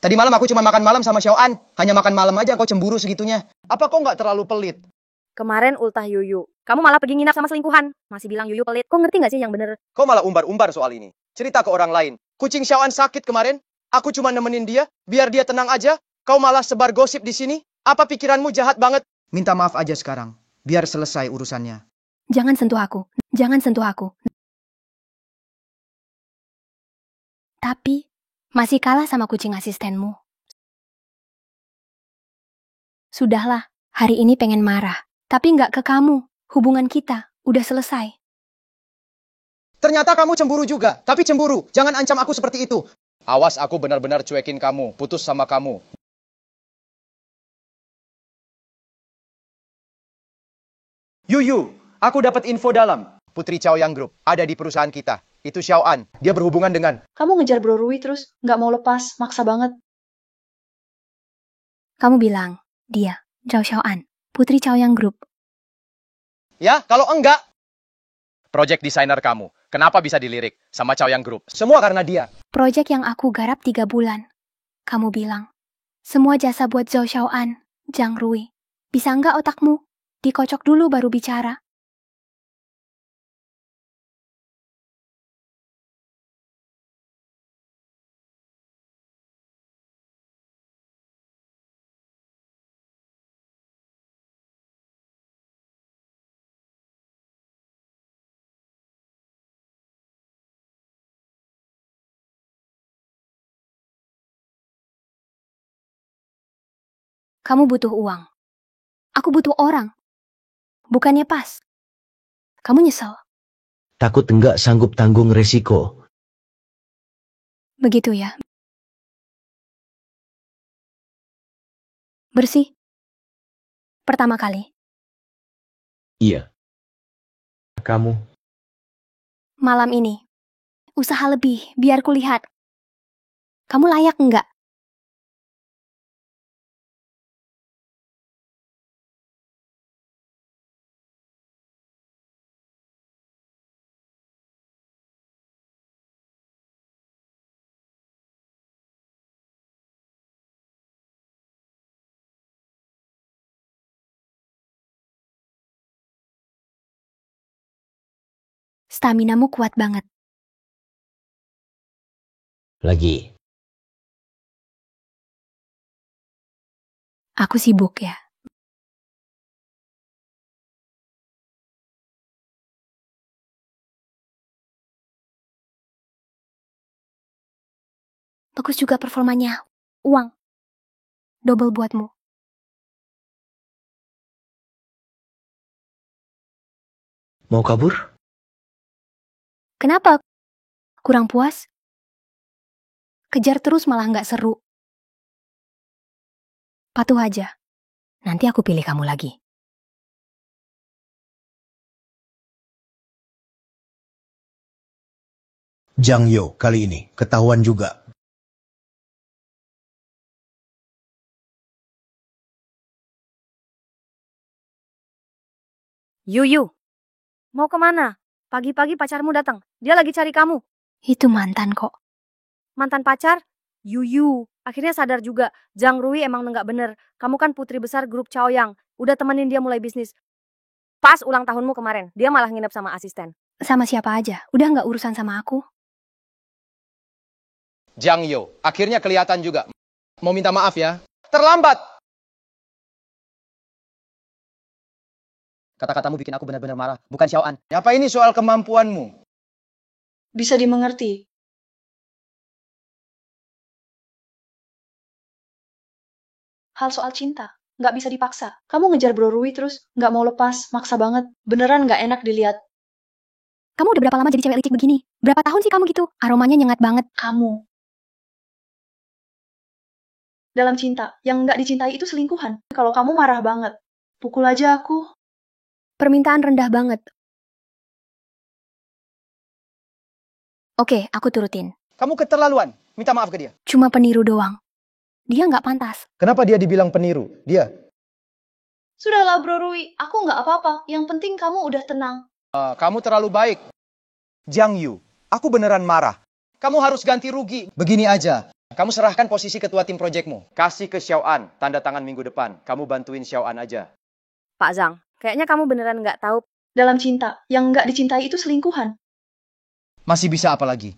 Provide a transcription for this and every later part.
Tadi malam aku cuma makan malam sama Xiaoan. Hanya makan malam aja kau cemburu segitunya. Apa kau nggak terlalu pelit? Kemarin ultah Yuyu. Kamu malah pergi nginap sama selingkuhan. Masih bilang Yuyu pelit. Kau ngerti nggak sih yang bener? Kau malah umbar-umbar soal ini. Cerita ke orang lain. Kucing Xiaoan sakit kemarin. Aku cuma nemenin dia. Biar dia tenang aja. Kau malah sebar gosip di sini. Apa pikiranmu jahat banget? Minta maaf aja sekarang. Biar selesai urusannya. Jangan sentuh aku. Jangan sentuh aku. Tapi, masih kalah sama kucing asistenmu. Sudahlah, hari ini pengen marah. Tapi nggak ke kamu. Hubungan kita udah selesai. Ternyata kamu cemburu juga. Tapi cemburu. Jangan ancam aku seperti itu. Awas aku benar-benar cuekin kamu. Putus sama kamu. Yuyu, aku dapat info dalam. Putri Chaoyang Group ada di perusahaan kita. Itu Xiaoan. Dia berhubungan dengan... Kamu ngejar Bro Rui terus, nggak mau lepas, maksa banget. Kamu bilang, dia, Zhao Xiaoan, Putri Chaoyang Group. Ya, kalau enggak... Project designer kamu. Kenapa bisa dilirik sama Chaoyang Group? Semua karena dia. Proyek yang aku garap 3 bulan. Kamu bilang, semua jasa buat Zhao Xiaoan, Zhang Rui. Bisa nggak otakmu? Dikocok dulu baru bicara. Kamu butuh uang. Aku butuh orang. Bukannya pas. Kamu nyesel. Takut enggak sanggup tanggung resiko. Begitu ya. Bersih. Pertama kali. Iya. Kamu. Malam ini. Usaha lebih, biar kulihat. Kamu layak enggak? Staminamu kuat banget. Lagi. Aku sibuk ya. Bagus juga performanya. Uang. Double buatmu. Mau kabur? Kenapa? Kurang puas? Kejar terus malah nggak seru. Patuh aja. Nanti aku pilih kamu lagi. Zhang Yo kali ini ketahuan juga. Yuyu. Mau kemana? Pagi-pagi pacarmu datang. Dia lagi cari kamu. Itu mantan kok. Mantan pacar? Yuyu. Akhirnya sadar juga. Zhang Rui emang nggak bener. Kamu kan putri besar grup Chaoyang. Udah temenin dia mulai bisnis. Pas ulang tahunmu kemarin. Dia malah nginep sama asisten. Sama siapa aja. Udah nggak urusan sama aku. Zhang Yo, akhirnya kelihatan juga. Mau minta maaf ya. Terlambat. Kata-katamu bikin aku benar-benar marah. Bukan Xiaoan. Apa ini soal kemampuanmu? Bisa dimengerti. Hal soal cinta, nggak bisa dipaksa. Kamu ngejar Bro Rui terus, nggak mau lepas, maksa banget. Beneran nggak enak dilihat. Kamu udah berapa lama jadi cewek licik begini? Berapa tahun sih kamu gitu? Aromanya nyengat banget. Kamu. Dalam cinta, yang nggak dicintai itu selingkuhan. Kalau kamu marah banget, pukul aja aku. Permintaan rendah banget. Oke, aku turutin. Kamu keterlaluan. Minta maaf ke dia. Cuma peniru doang. Dia nggak pantas. Kenapa dia dibilang peniru? Dia. Sudahlah Bro Rui, aku nggak apa-apa. Yang penting kamu udah tenang. Kamu terlalu baik. Zhang Yu, aku beneran marah. Kamu harus ganti rugi. Begini aja. Kamu serahkan posisi ketua tim proyekmu. Kasih ke Xiaoan, tanda tangan minggu depan. Kamu bantuin Xiaoan aja. Pak Zhang, kayaknya kamu beneran nggak tahu. Dalam cinta, yang nggak dicintai itu selingkuhan. Masih bisa apa lagi?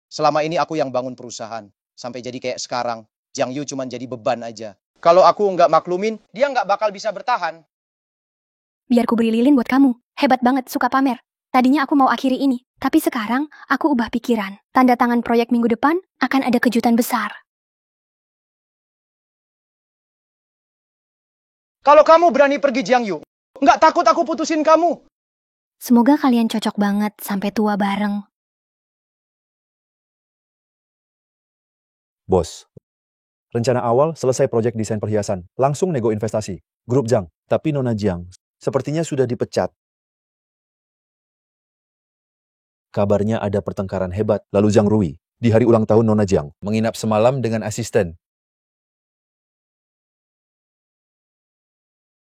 Selama ini aku yang bangun perusahaan. Sampai jadi kayak sekarang. Jiang Yu cuma jadi beban aja. Kalau aku nggak maklumin, dia nggak bakal bisa bertahan. Biar ku beri lilin buat kamu. Hebat banget, suka pamer. Tadinya aku mau akhiri ini, tapi sekarang aku ubah pikiran. Tanda tangan proyek minggu depan akan ada kejutan besar. Kalau kamu berani pergi Jiang Yu, nggak takut aku putusin kamu. Semoga kalian cocok banget sampai tua bareng. Bos, rencana awal selesai proyek desain perhiasan, langsung nego investasi. Grup Jiang, tapi Nona Jiang sepertinya sudah dipecat. Kabarnya ada pertengkaran hebat, lalu Zhang Rui, di hari ulang tahun Nona Jiang, menginap semalam dengan asisten.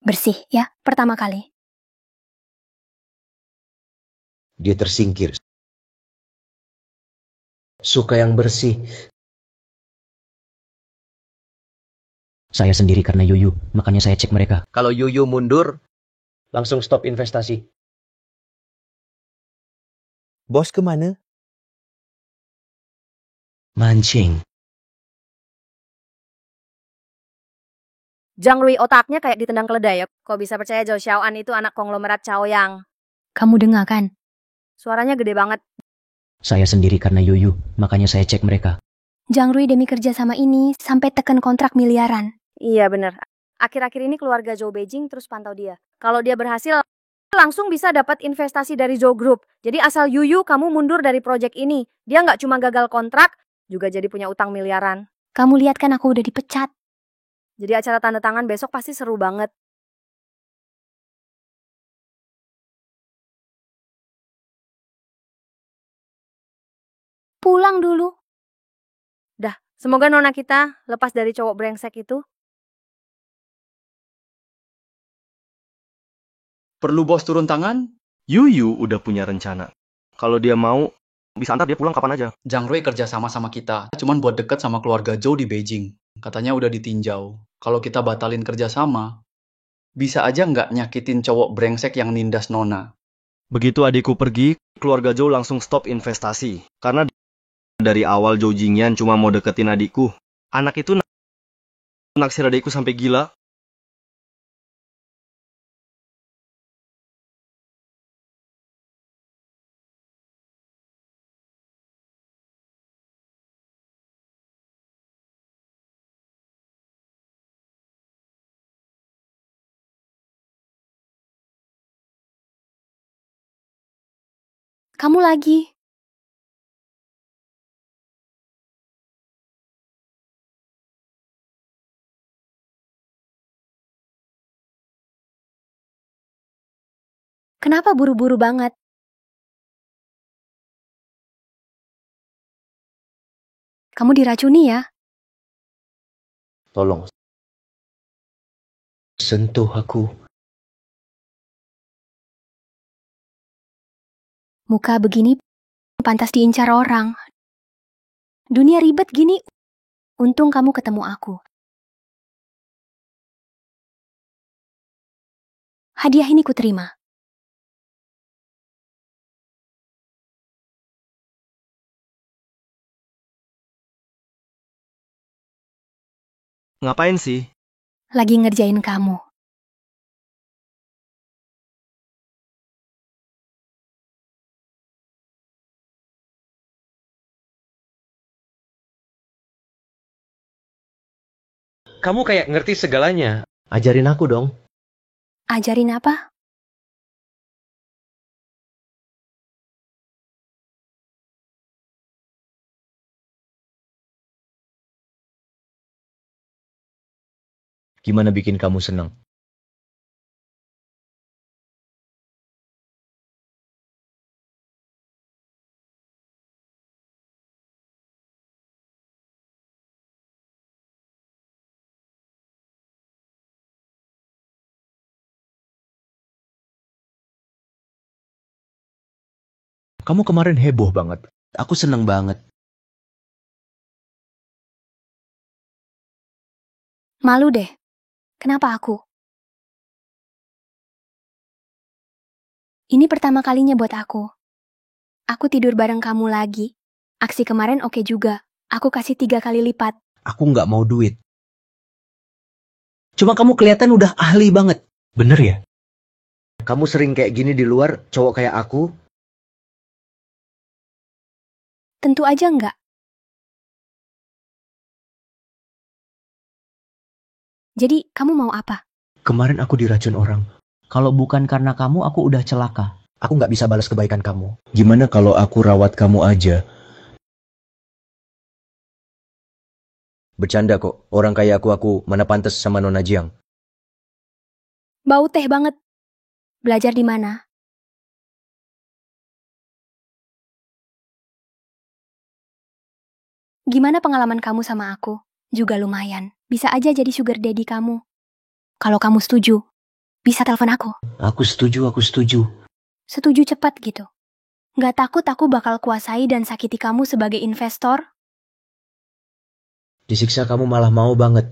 Bersih ya, pertama kali. Dia tersingkir. Suka yang bersih. Saya sendiri karena Yuyu, makanya saya cek mereka. Kalau Yuyu mundur, langsung stop investasi. Bos kemana? Mancing. Zhang Rui otaknya kayak ditendang keledai ya. Kok bisa percaya Zhou Xiaoan itu anak konglomerat Chaoyang? Kamu dengar kan? Suaranya gede banget. Saya sendiri karena Yuyu, makanya saya cek mereka. Zhang Rui demi kerja sama ini sampai tekan kontrak miliaran. Iya bener. Akhir-akhir ini keluarga Zhou Beijing terus pantau dia. Kalau dia berhasil, langsung bisa dapat investasi dari Zhou Group. Jadi asal Yuyu kamu mundur dari proyek ini. Dia nggak cuma gagal kontrak, juga jadi punya utang miliaran. Kamu lihat kan aku udah dipecat. Jadi acara tanda tangan besok pasti seru banget. Pulang dulu. Dah, semoga nona kita lepas dari cowok brengsek itu. Perlu bos turun tangan? Yuyu udah punya rencana. Kalau dia mau, bisa antar dia pulang kapan aja. Zhang Rui kerja sama kita, cuman buat deket sama keluarga Zhou di Beijing. Katanya udah ditinjau. Kalau kita batalin kerja sama, bisa aja nggak nyakitin cowok brengsek yang nindas Nona. Begitu adikku pergi, keluarga Zhou langsung stop investasi. Karena dari awal Zhou Jingyan cuma mau deketin adikku. Anak itu naksir adikku sampai gila. Kamu lagi. Kenapa buru-buru banget? Kamu diracuni ya? Tolong. Sentuh aku. Muka begini pantas diincar orang. Dunia ribet gini. Untung kamu ketemu aku. Hadiah ini kuterima. Ngapain sih? Lagi ngerjain kamu. Kamu kayak ngerti segalanya. Ajarin aku dong. Ajarin apa? Gimana bikin kamu senang? Kamu kemarin heboh banget. Aku seneng banget. Malu deh. Kenapa aku? Ini pertama kalinya buat aku. Aku tidur bareng kamu lagi. Aksi kemarin oke juga. Aku kasih 3 kali lipat. Aku nggak mau duit. Cuma kamu kelihatan udah ahli banget. Bener ya? Kamu sering kayak gini di luar, cowok kayak aku? Tentu aja enggak. Jadi, kamu mau apa? Kemarin aku diracun orang. Kalau bukan karena kamu, aku udah celaka. Aku nggak bisa balas kebaikan kamu. Gimana kalau aku rawat kamu aja? Bercanda kok, orang kayak aku mana pantas sama Nona Jiang. Bau teh banget. Belajar di mana? Gimana pengalaman kamu sama aku? Juga lumayan. Bisa aja jadi sugar daddy kamu. Kalau kamu setuju, bisa telepon aku. Aku setuju, aku setuju. Setuju cepat gitu. Nggak takut aku bakal kuasai dan sakiti kamu sebagai investor? Disiksa kamu malah mau banget.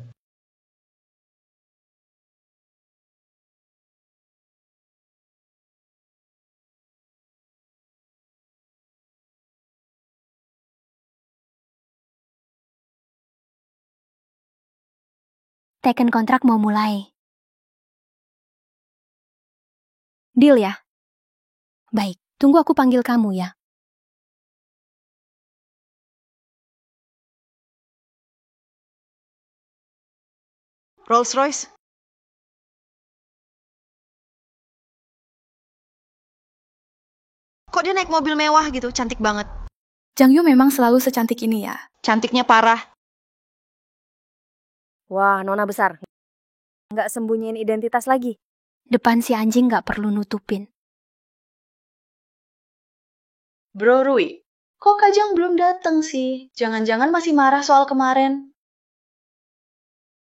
Teken kontrak mau mulai. Deal ya? Baik, tunggu aku panggil kamu ya. Rolls Royce? Kok dia naik mobil mewah gitu, cantik banget. Jang Yu memang selalu secantik ini ya. Cantiknya parah. Wah, nona besar. Nggak sembunyiin identitas lagi. Depan si anjing nggak perlu nutupin. Bro Rui, kok Kajang belum datang sih? Jangan-jangan masih marah soal kemarin.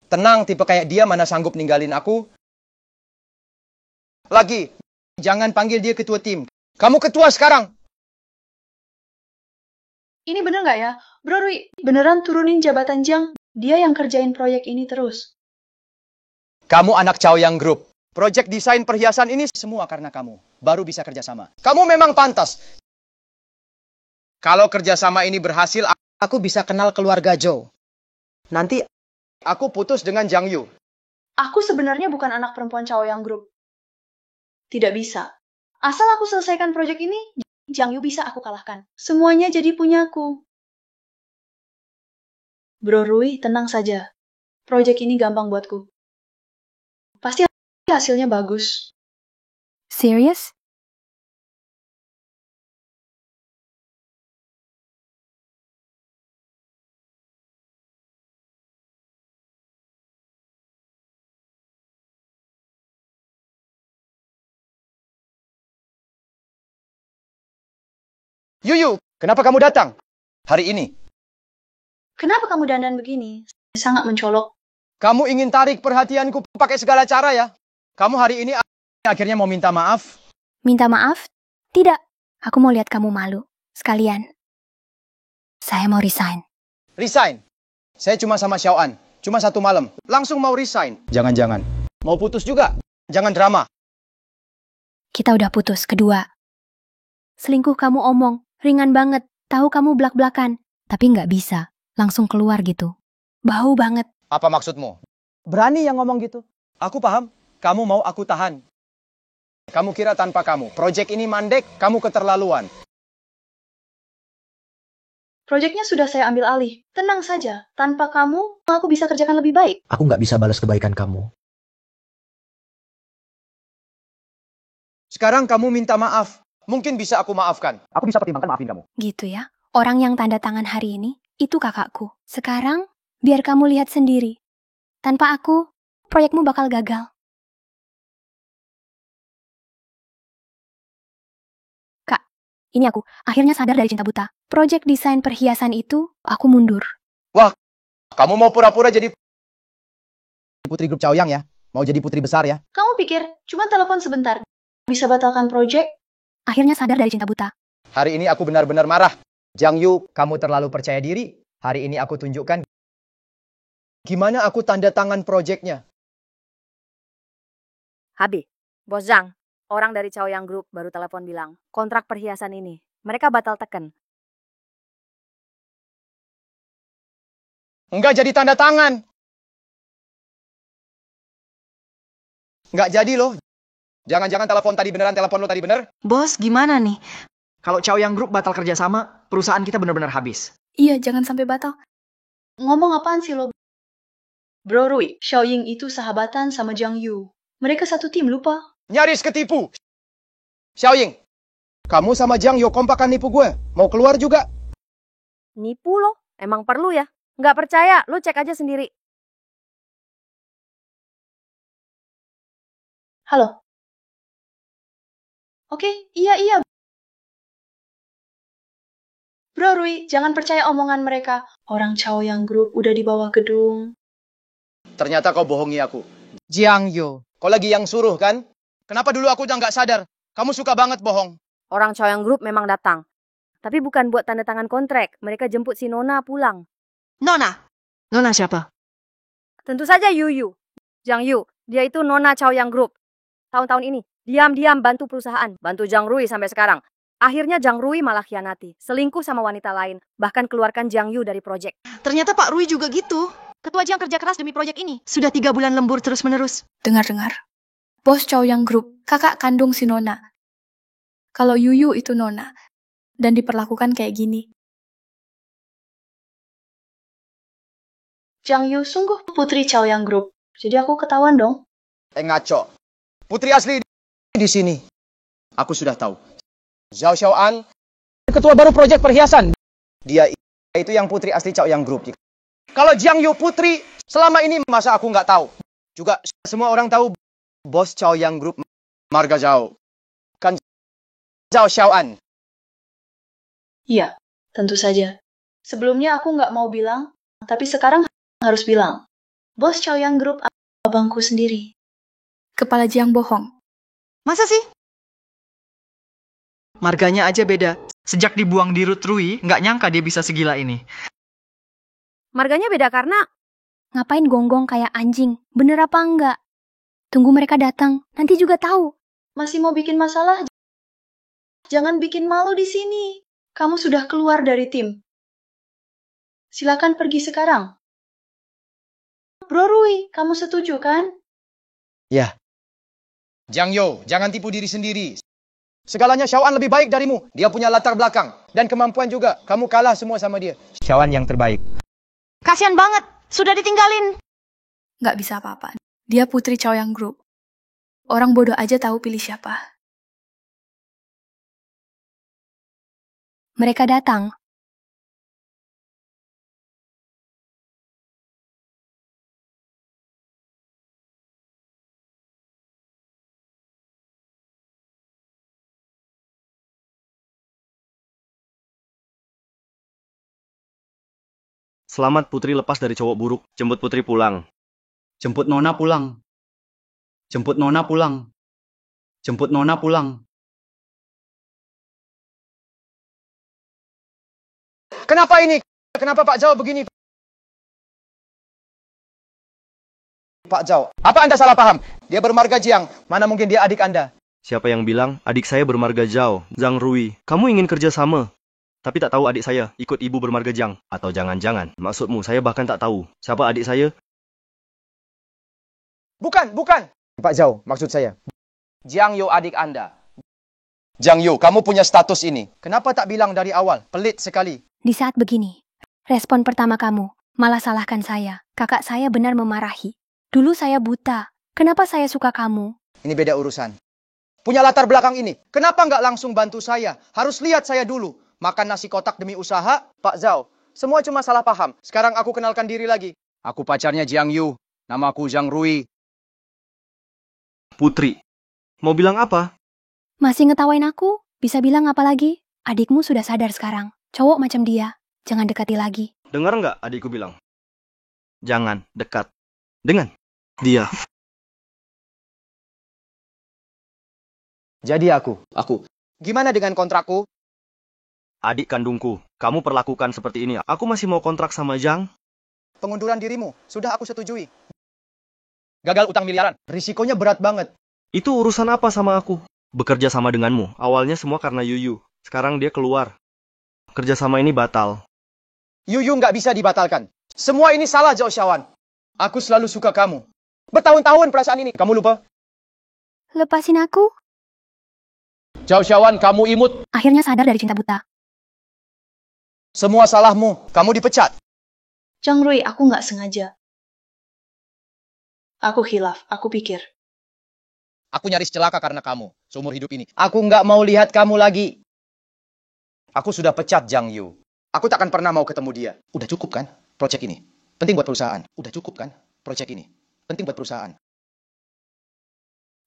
Tenang, tipe kayak dia mana sanggup ninggalin aku. Lagi, jangan panggil dia ketua tim. Kamu ketua sekarang. Ini bener nggak ya? Bro Rui, beneran turunin jabatan Jang? Dia yang kerjain proyek ini terus. Kamu anak Chaoyang Group. Proyek desain perhiasan ini semua karena kamu. Baru bisa kerjasama. Kamu memang pantas. Kalau kerjasama ini berhasil, aku bisa kenal keluarga Zhou. Nanti aku putus dengan Jang Yu. Aku sebenarnya bukan anak perempuan Chaoyang Group. Tidak bisa. Asal aku selesaikan proyek ini, Jang Yu bisa aku kalahkan. Semuanya jadi punyaku. Bro Rui, tenang saja. Proyek ini gampang buatku. Pasti hasilnya bagus. Serius? Yuyu, kenapa kamu datang? Hari ini. Kenapa kamu dandan begini? Sangat mencolok. Kamu ingin tarik perhatianku pakai segala cara ya? Kamu hari ini akhirnya mau minta maaf? Minta maaf? Tidak. Aku mau lihat kamu malu. Sekalian. Saya mau resign. Resign? Saya cuma sama Xiaoan. Cuma 1 malam. Langsung mau resign. Jangan-jangan. Mau putus juga? Jangan drama. Kita udah putus, kedua. Selingkuh kamu omong. Ringan banget. Tahu kamu blak-blakan. Tapi nggak bisa. Langsung keluar gitu. Bau banget. Apa maksudmu? Berani yang ngomong gitu? Aku paham. Kamu mau aku tahan. Kamu kira tanpa kamu, proyek ini mandek, kamu keterlaluan. Proyeknya sudah saya ambil alih. Tenang saja. Tanpa kamu, aku bisa kerjakan lebih baik. Aku nggak bisa balas kebaikan kamu. Sekarang kamu minta maaf. Mungkin bisa aku maafkan. Aku bisa pertimbangkan maafin kamu. Gitu ya. Orang yang tanda tangan hari ini, itu kakakku. Sekarang, biar kamu lihat sendiri. Tanpa aku, proyekmu bakal gagal. Kak, ini aku. Akhirnya sadar dari cinta buta. Proyek desain perhiasan itu, aku mundur. Wah, kamu mau pura-pura jadi putri grup Chaoyang ya? Mau jadi putri besar ya? Kamu pikir, cuma telepon sebentar. Bisa batalkan proyek? Akhirnya sadar dari cinta buta. Hari ini aku benar-benar marah. Jang Yu, kamu terlalu percaya diri. Hari ini aku tunjukkan Gimana aku tanda tangan proyeknya? Habis. Bos Zhang, orang dari Chaoyang Group baru telepon bilang, kontrak perhiasan ini, mereka batal teken. Enggak jadi tanda tangan. Enggak jadi loh. Jangan-jangan telepon tadi beneran, telepon lo tadi bener? Bos, gimana nih? Kalau Chaoyang Group batal kerjasama, perusahaan kita benar-benar habis. Iya, jangan sampai batal. Ngomong apaan sih lo? Bro Rui, Xiaoying itu sahabatan sama Jiang Yu. Mereka satu tim, lupa? Nyaris ketipu. Xiaoying, kamu sama Jiang Yo kompakan nipu gue. Mau keluar juga? Nipu lo? Emang perlu ya? Nggak percaya, lo cek aja sendiri. Halo? Oke, iya. Bro Rui, jangan percaya omongan mereka. Orang Chaoyang Group udah di bawah gedung. Ternyata kau bohongi aku. Jiang Yo, kau lagi yang suruh kan? Kenapa dulu aku udah nggak sadar? Kamu suka banget bohong. Orang Chaoyang Group memang datang. Tapi bukan buat tanda tangan kontrak. Mereka jemput si Nona pulang. Nona? Nona siapa? Tentu saja Yu. Jiang Yu, dia itu Nona Chaoyang Group. Tahun-tahun ini, diam-diam bantu perusahaan. Bantu Jiang Rui sampai sekarang. Akhirnya Jiang Rui malah khianati. Selingkuh sama wanita lain. Bahkan keluarkan Jiang Yu dari proyek. Ternyata Pak Rui juga gitu. Ketua Jiang kerja keras demi proyek ini. Sudah 3 bulan lembur terus-menerus. Dengar-dengar. Bos Chaoyang Group, kakak kandung si Nona. Kalau Yuyu itu Nona. Dan diperlakukan kayak gini. Jiang Yu sungguh putri Chaoyang Group. Jadi aku ketahuan dong. Ngaco. Putri asli di sini. Aku sudah tahu. Zhao Xiaoan, ketua baru proyek perhiasan. Dia itu yang putri asli Chaoyang Group. Kalau Jiang Yu putri, selama ini masa aku nggak tahu? Juga semua orang tahu bos Chaoyang Group marga Zhao. Kan Zhao Xiaoan. Iya, tentu saja. Sebelumnya aku nggak mau bilang, tapi sekarang harus bilang. Bos Chaoyang Group abangku sendiri. Kepala Jiang bohong. Masa sih? Marganya aja beda. Sejak dibuang di Root Rui, nggak nyangka dia bisa segila ini. Marganya beda karena Ngapain gonggong kayak anjing? Bener apa enggak? Tunggu mereka datang, nanti juga tahu. Masih mau bikin masalah? Jangan bikin malu di sini. Kamu sudah keluar dari tim. Silakan pergi sekarang. Bro Rui, kamu setuju kan? Ya. Jiang Yo, jangan tipu diri sendiri. Segalanya Xiaoan lebih baik darimu. Dia punya latar belakang dan kemampuan juga. Kamu kalah semua sama dia. Xiaoan yang terbaik. Kasian banget, sudah ditinggalin. Nggak bisa apa-apa. Dia putri Chaoyang Group. Orang bodoh aja tahu pilih siapa. Mereka datang. Selamat Putri lepas dari cowok buruk. Jemput Putri pulang. Jemput Nona pulang. Jemput Nona pulang. Jemput Nona pulang. Kenapa ini? Kenapa Pak Zhao begini? Pak Zhao, apa Anda salah paham? Dia bermarga Jiang. Mana mungkin dia adik Anda? Siapa yang bilang adik saya bermarga Zhao? Zhang Rui. Kamu ingin kerja sama? Tapi tak tahu adik saya ikut ibu bermarga Jiang. Atau jangan-jangan, maksudmu saya bahkan tak tahu siapa adik saya? Bukan. Pak Zhao, maksud saya. Jiang Yo adik Anda. Jiang Yo, kamu punya status ini. Kenapa tak bilang dari awal? Pelit sekali. Di saat begini, respon pertama kamu malah salahkan saya. Kakak saya benar memarahi. Dulu saya buta. Kenapa saya suka kamu? Ini beda urusan. Punya latar belakang ini. Kenapa nggak langsung bantu saya? Harus lihat saya dulu. Makan nasi kotak demi usaha? Pak Zhao, semua cuma salah paham. Sekarang aku kenalkan diri lagi. Aku pacarnya Jiang Yu. Namaku Zhang Rui. Putri. Mau bilang apa? Masih ngetawain aku? Bisa bilang apa lagi? Adikmu sudah sadar sekarang. Cowok macam dia, jangan dekati lagi. Dengar nggak adikku bilang? Jangan dekat dengan dia. Jadi aku. Gimana dengan kontrakku? Adik kandungku, kamu perlakukan seperti ini. Aku masih mau kontrak sama Zhang. Pengunduran dirimu, sudah aku setujui. Gagal utang miliaran, risikonya berat banget. Itu urusan apa sama aku? Bekerja sama denganmu. Awalnya semua karena Yuyu. Sekarang dia keluar. Kerjasama ini batal. Yuyu nggak bisa dibatalkan. Semua ini salah Zhao Xiaowan. Aku selalu suka kamu. Bertahun-tahun perasaan ini. Kamu lupa? Lepasin aku. Zhao Xiaowan, kamu imut. Akhirnya sadar dari cinta buta. Semua salahmu. Kamu dipecat. Zhang Rui, aku nggak sengaja. Aku khilaf, aku pikir. Aku nyaris celaka karena kamu. Seumur hidup ini. Aku nggak mau lihat kamu lagi. Aku sudah pecat Zhang Yu. Aku takkan pernah mau ketemu dia. Udah cukup kan? Proyek ini. Penting buat perusahaan. Udah cukup kan? Proyek ini. Penting buat perusahaan.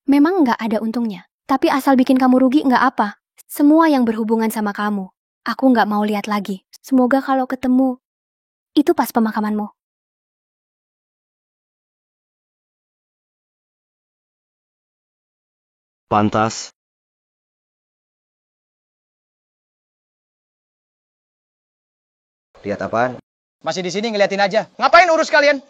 Memang nggak ada untungnya. Tapi asal bikin kamu rugi nggak apa. Semua yang berhubungan sama kamu, aku nggak mau lihat lagi. Semoga kalau ketemu, itu pas pemakamanmu. Pantas. Lihat apaan? Masih di sini ngeliatin aja. Ngapain urus kalian?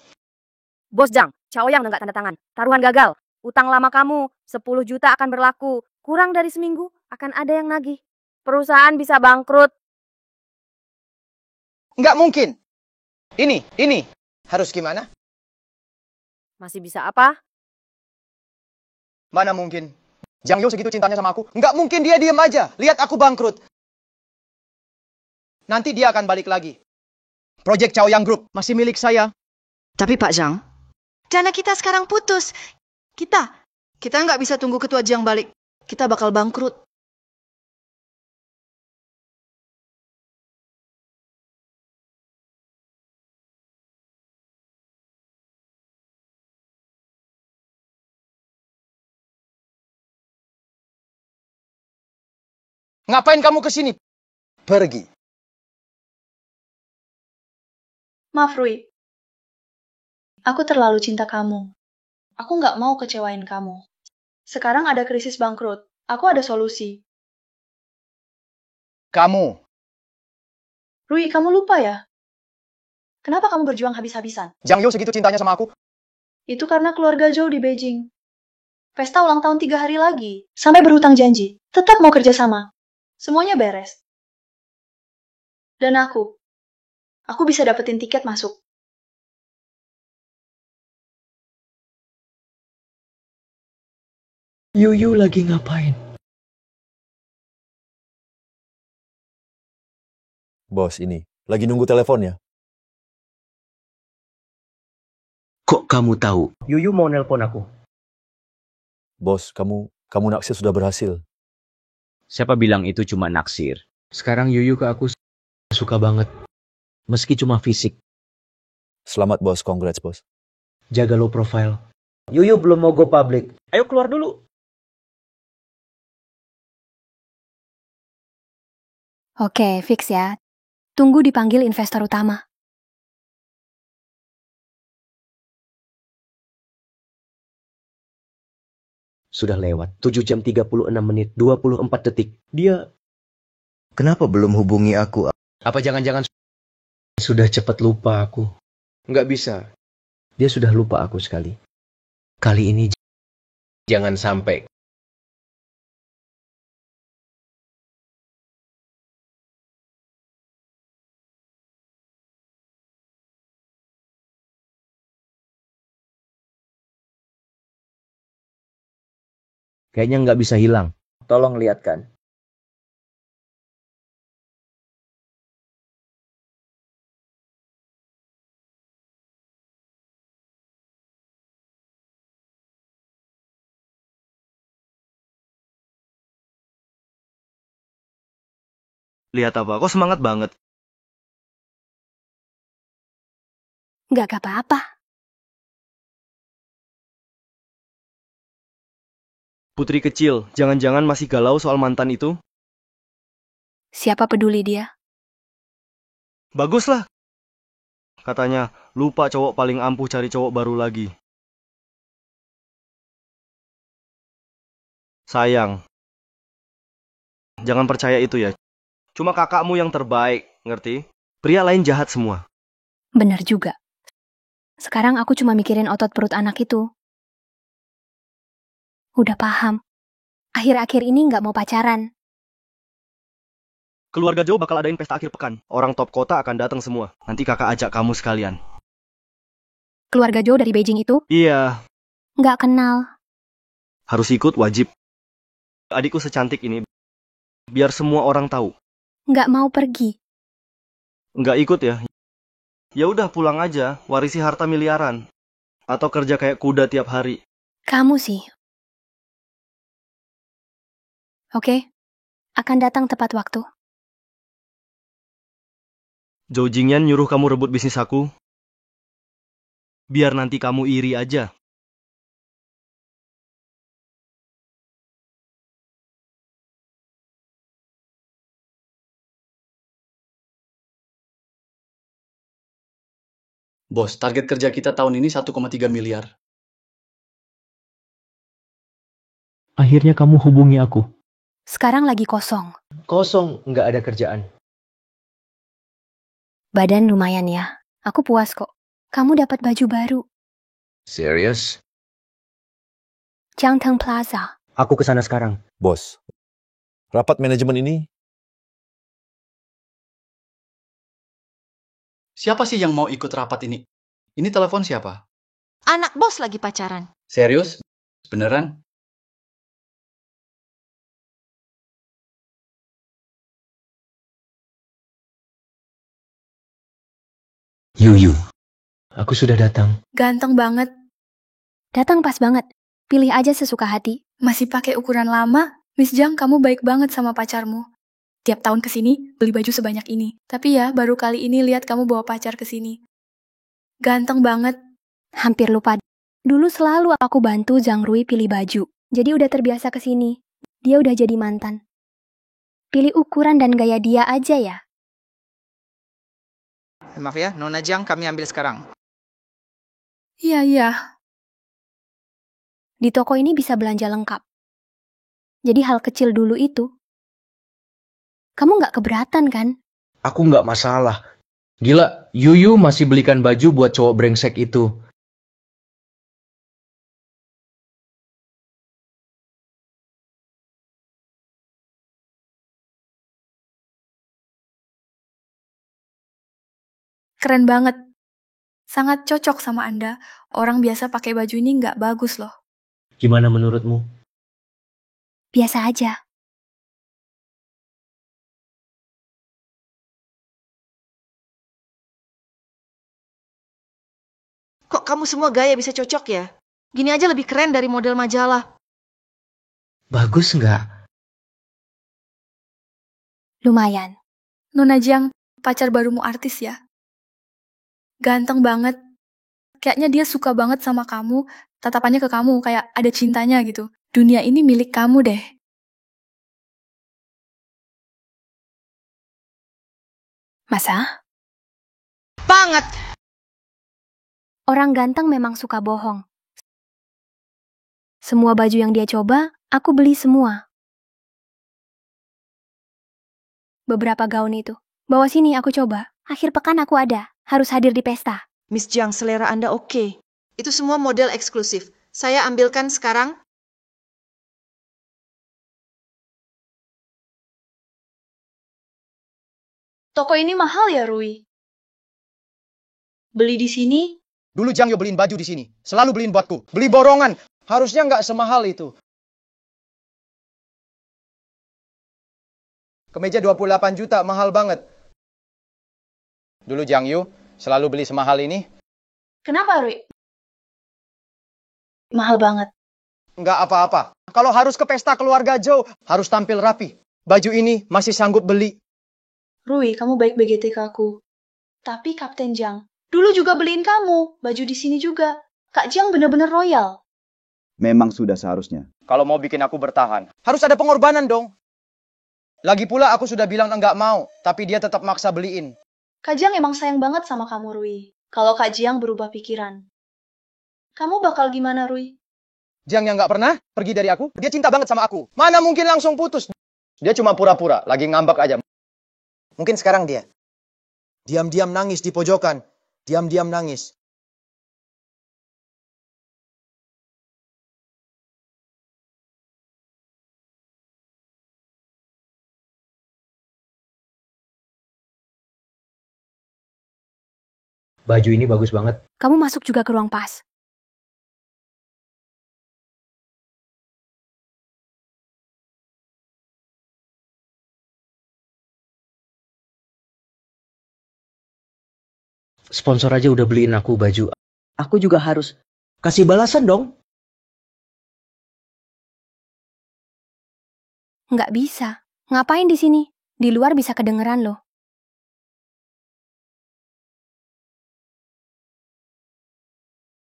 Bos Jang, Chaoyang nggak tanda tangan. Taruhan gagal. Utang lama kamu, 10 juta akan berlaku. Kurang dari seminggu, akan ada yang nagih. Perusahaan bisa bangkrut. Nggak mungkin. Ini. Harus gimana? Masih bisa apa? Mana mungkin? Zhang Yu segitu cintanya sama aku. Nggak mungkin dia diem aja. Lihat aku bangkrut. Nanti dia akan balik lagi. Project Chaoyang Group masih milik saya. Tapi Pak Zhang, dana kita sekarang putus. Kita nggak bisa tunggu ketua Jiang balik. Kita bakal bangkrut. Ngapain kamu kesini? Pergi. Maaf, Rui. Aku terlalu cinta kamu. Aku nggak mau kecewain kamu. Sekarang ada krisis bangkrut. Aku ada solusi. Kamu. Rui, kamu lupa ya? Kenapa kamu berjuang habis-habisan? Zhang Yu segitu cintanya sama aku. Itu karena keluarga Zhou di Beijing. Pesta ulang tahun 3 hari lagi. Sampai berhutang janji. Tetap mau kerja sama. Semuanya beres. Dan aku bisa dapetin tiket masuk. Yuyu lagi ngapain? Bos ini, lagi nunggu teleponnya. Kok kamu tahu? Yuyu mau nelpon aku. Bos, kamu naksir sudah berhasil. Siapa bilang itu cuma naksir? Sekarang Yuyu ke aku suka banget. Meski cuma fisik. Selamat bos, congrats bos. Jaga low profile. Yuyu belum mau go public. Ayo keluar dulu. Oke, fix ya. Tunggu dipanggil investor utama. Sudah lewat 7 jam 36 menit 24 detik. Dia Kenapa belum hubungi aku? apa jangan-jangan sudah cepat lupa aku? Nggak bisa. Dia sudah lupa aku sekali. Kali ini jangan sampai. Kayaknya nggak bisa hilang. Tolong lihatkan. Lihat apa? Kok semangat banget? Nggak apa-apa. Putri kecil, jangan-jangan masih galau soal mantan itu? Siapa peduli dia? Baguslah. Katanya, lupa cowok paling ampuh cari cowok baru lagi. Sayang. Jangan percaya itu ya. Cuma kakakmu yang terbaik, ngerti? Pria lain jahat semua. Bener juga. Sekarang aku cuma mikirin otot perut anak itu. Udah paham. Akhir-akhir ini nggak mau pacaran. Keluarga Joe bakal adain pesta akhir pekan. Orang top kota akan datang semua. Nanti kakak ajak kamu sekalian. Keluarga Joe dari Beijing itu? Iya, Nggak kenal. harus ikut wajib. Adikku secantik ini. Biar semua orang tahu. Nggak mau pergi. Nggak ikut ya? Ya udah pulang aja, warisi harta miliaran. Atau kerja kayak kuda tiap hari. Kamu sih. Oke, akan datang tepat waktu. Zhou Jingyan nyuruh kamu rebut bisnis aku. Biar nanti kamu iri aja. Bos, target kerja kita tahun ini 1,3 miliar. Akhirnya kamu hubungi aku. Sekarang lagi kosong. Kosong, nggak ada kerjaan. Badan lumayan ya. Aku puas kok. Kamu dapat baju baru. Serius? Jiangteng Plaza. Aku kesana sekarang. Bos, rapat manajemen ini Siapa sih yang mau ikut rapat ini? Ini telepon siapa? Anak bos lagi pacaran. Serius? Beneran? Yuyu, aku sudah datang. Ganteng banget. Datang pas banget. Pilih aja sesuka hati. Masih pakai ukuran lama? Miss Jang, kamu baik banget sama pacarmu. Tiap tahun kesini, beli baju sebanyak ini. Tapi ya, baru kali ini lihat kamu bawa pacar kesini. Ganteng banget. Hampir lupa. Dulu selalu aku bantu Zhang Rui pilih baju. Jadi udah terbiasa kesini. Dia udah jadi mantan. Pilih ukuran dan gaya dia aja ya. Maaf ya, Nona Jiang kami ambil sekarang. Iya. Di toko ini bisa belanja lengkap. Jadi hal kecil dulu itu. Kamu nggak keberatan kan? Aku nggak masalah. Gila, Yuyu masih belikan baju buat cowok brengsek itu. Keren banget. Sangat cocok sama Anda. Orang biasa pakai baju ini nggak bagus loh. Gimana menurutmu? Biasa aja. Kok kamu semua gaya bisa cocok ya? Gini aja lebih keren dari model majalah. Bagus nggak? Lumayan. Nona Jiang, pacar barumu artis ya? Ganteng banget. Kayaknya dia suka banget sama kamu. Tatapannya ke kamu kayak ada cintanya gitu. Dunia ini milik kamu deh. Masa? Banget! Orang ganteng memang suka bohong. Semua baju yang dia coba, aku beli semua. Beberapa gaun itu. Bawa sini aku coba. Akhir pekan aku ada. Harus hadir di pesta. Miss Jiang, selera Anda oke. Itu semua model eksklusif. Saya ambilkan sekarang. Toko ini mahal ya, Rui? Beli di sini? Dulu Jiang yo beliin baju di sini. Selalu beliin buatku. Beli borongan. Harusnya nggak semahal itu. Kemeja 28 juta, mahal banget. Dulu Jiang Yu selalu beli semahal ini. Kenapa, Rui? Mahal banget. Nggak apa-apa. Kalau harus ke pesta keluarga Joe, harus tampil rapi. Baju ini masih sanggup beli. Rui, kamu baik BGT ke aku. Tapi Kapten Jiang, dulu juga beliin kamu. Baju di sini juga. Kak Jiang bener-bener royal. Memang sudah seharusnya. Kalau mau bikin aku bertahan, harus ada pengorbanan dong. Lagi pula aku sudah bilang enggak mau, tapi dia tetap maksa beliin. Kak Jiang emang sayang banget sama kamu, Rui. Kalau Kak Jiang berubah pikiran. Kamu bakal gimana, Rui? Jiang yang nggak pernah pergi dari aku, dia cinta banget sama aku. Mana mungkin langsung putus. Dia cuma pura-pura, lagi ngambek aja. Mungkin sekarang dia diam-diam nangis di pojokan. Diam-diam nangis. Baju ini bagus banget. Kamu masuk juga ke ruang pas. Sponsor aja udah beliin aku baju. Aku juga harus. Kasih balasan dong. Nggak bisa. Ngapain di sini? Di luar bisa kedengeran loh.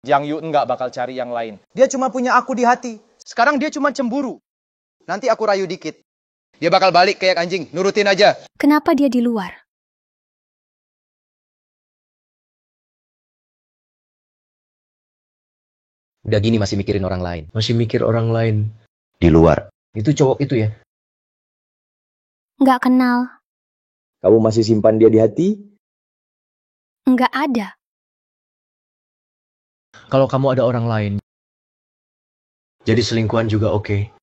Jiang Yu nggak bakal cari yang lain. Dia cuma punya aku di hati. Sekarang dia cuma cemburu. Nanti aku rayu dikit. Dia bakal balik kayak anjing. Nurutin aja. Kenapa dia di luar? Udah gini masih mikirin orang lain. Masih mikir orang lain. Di luar. Itu cowok itu ya? Nggak kenal. Kamu masih simpan dia di hati? Nggak ada. Kalau kamu ada orang lain. Jadi selingkuhan juga oke.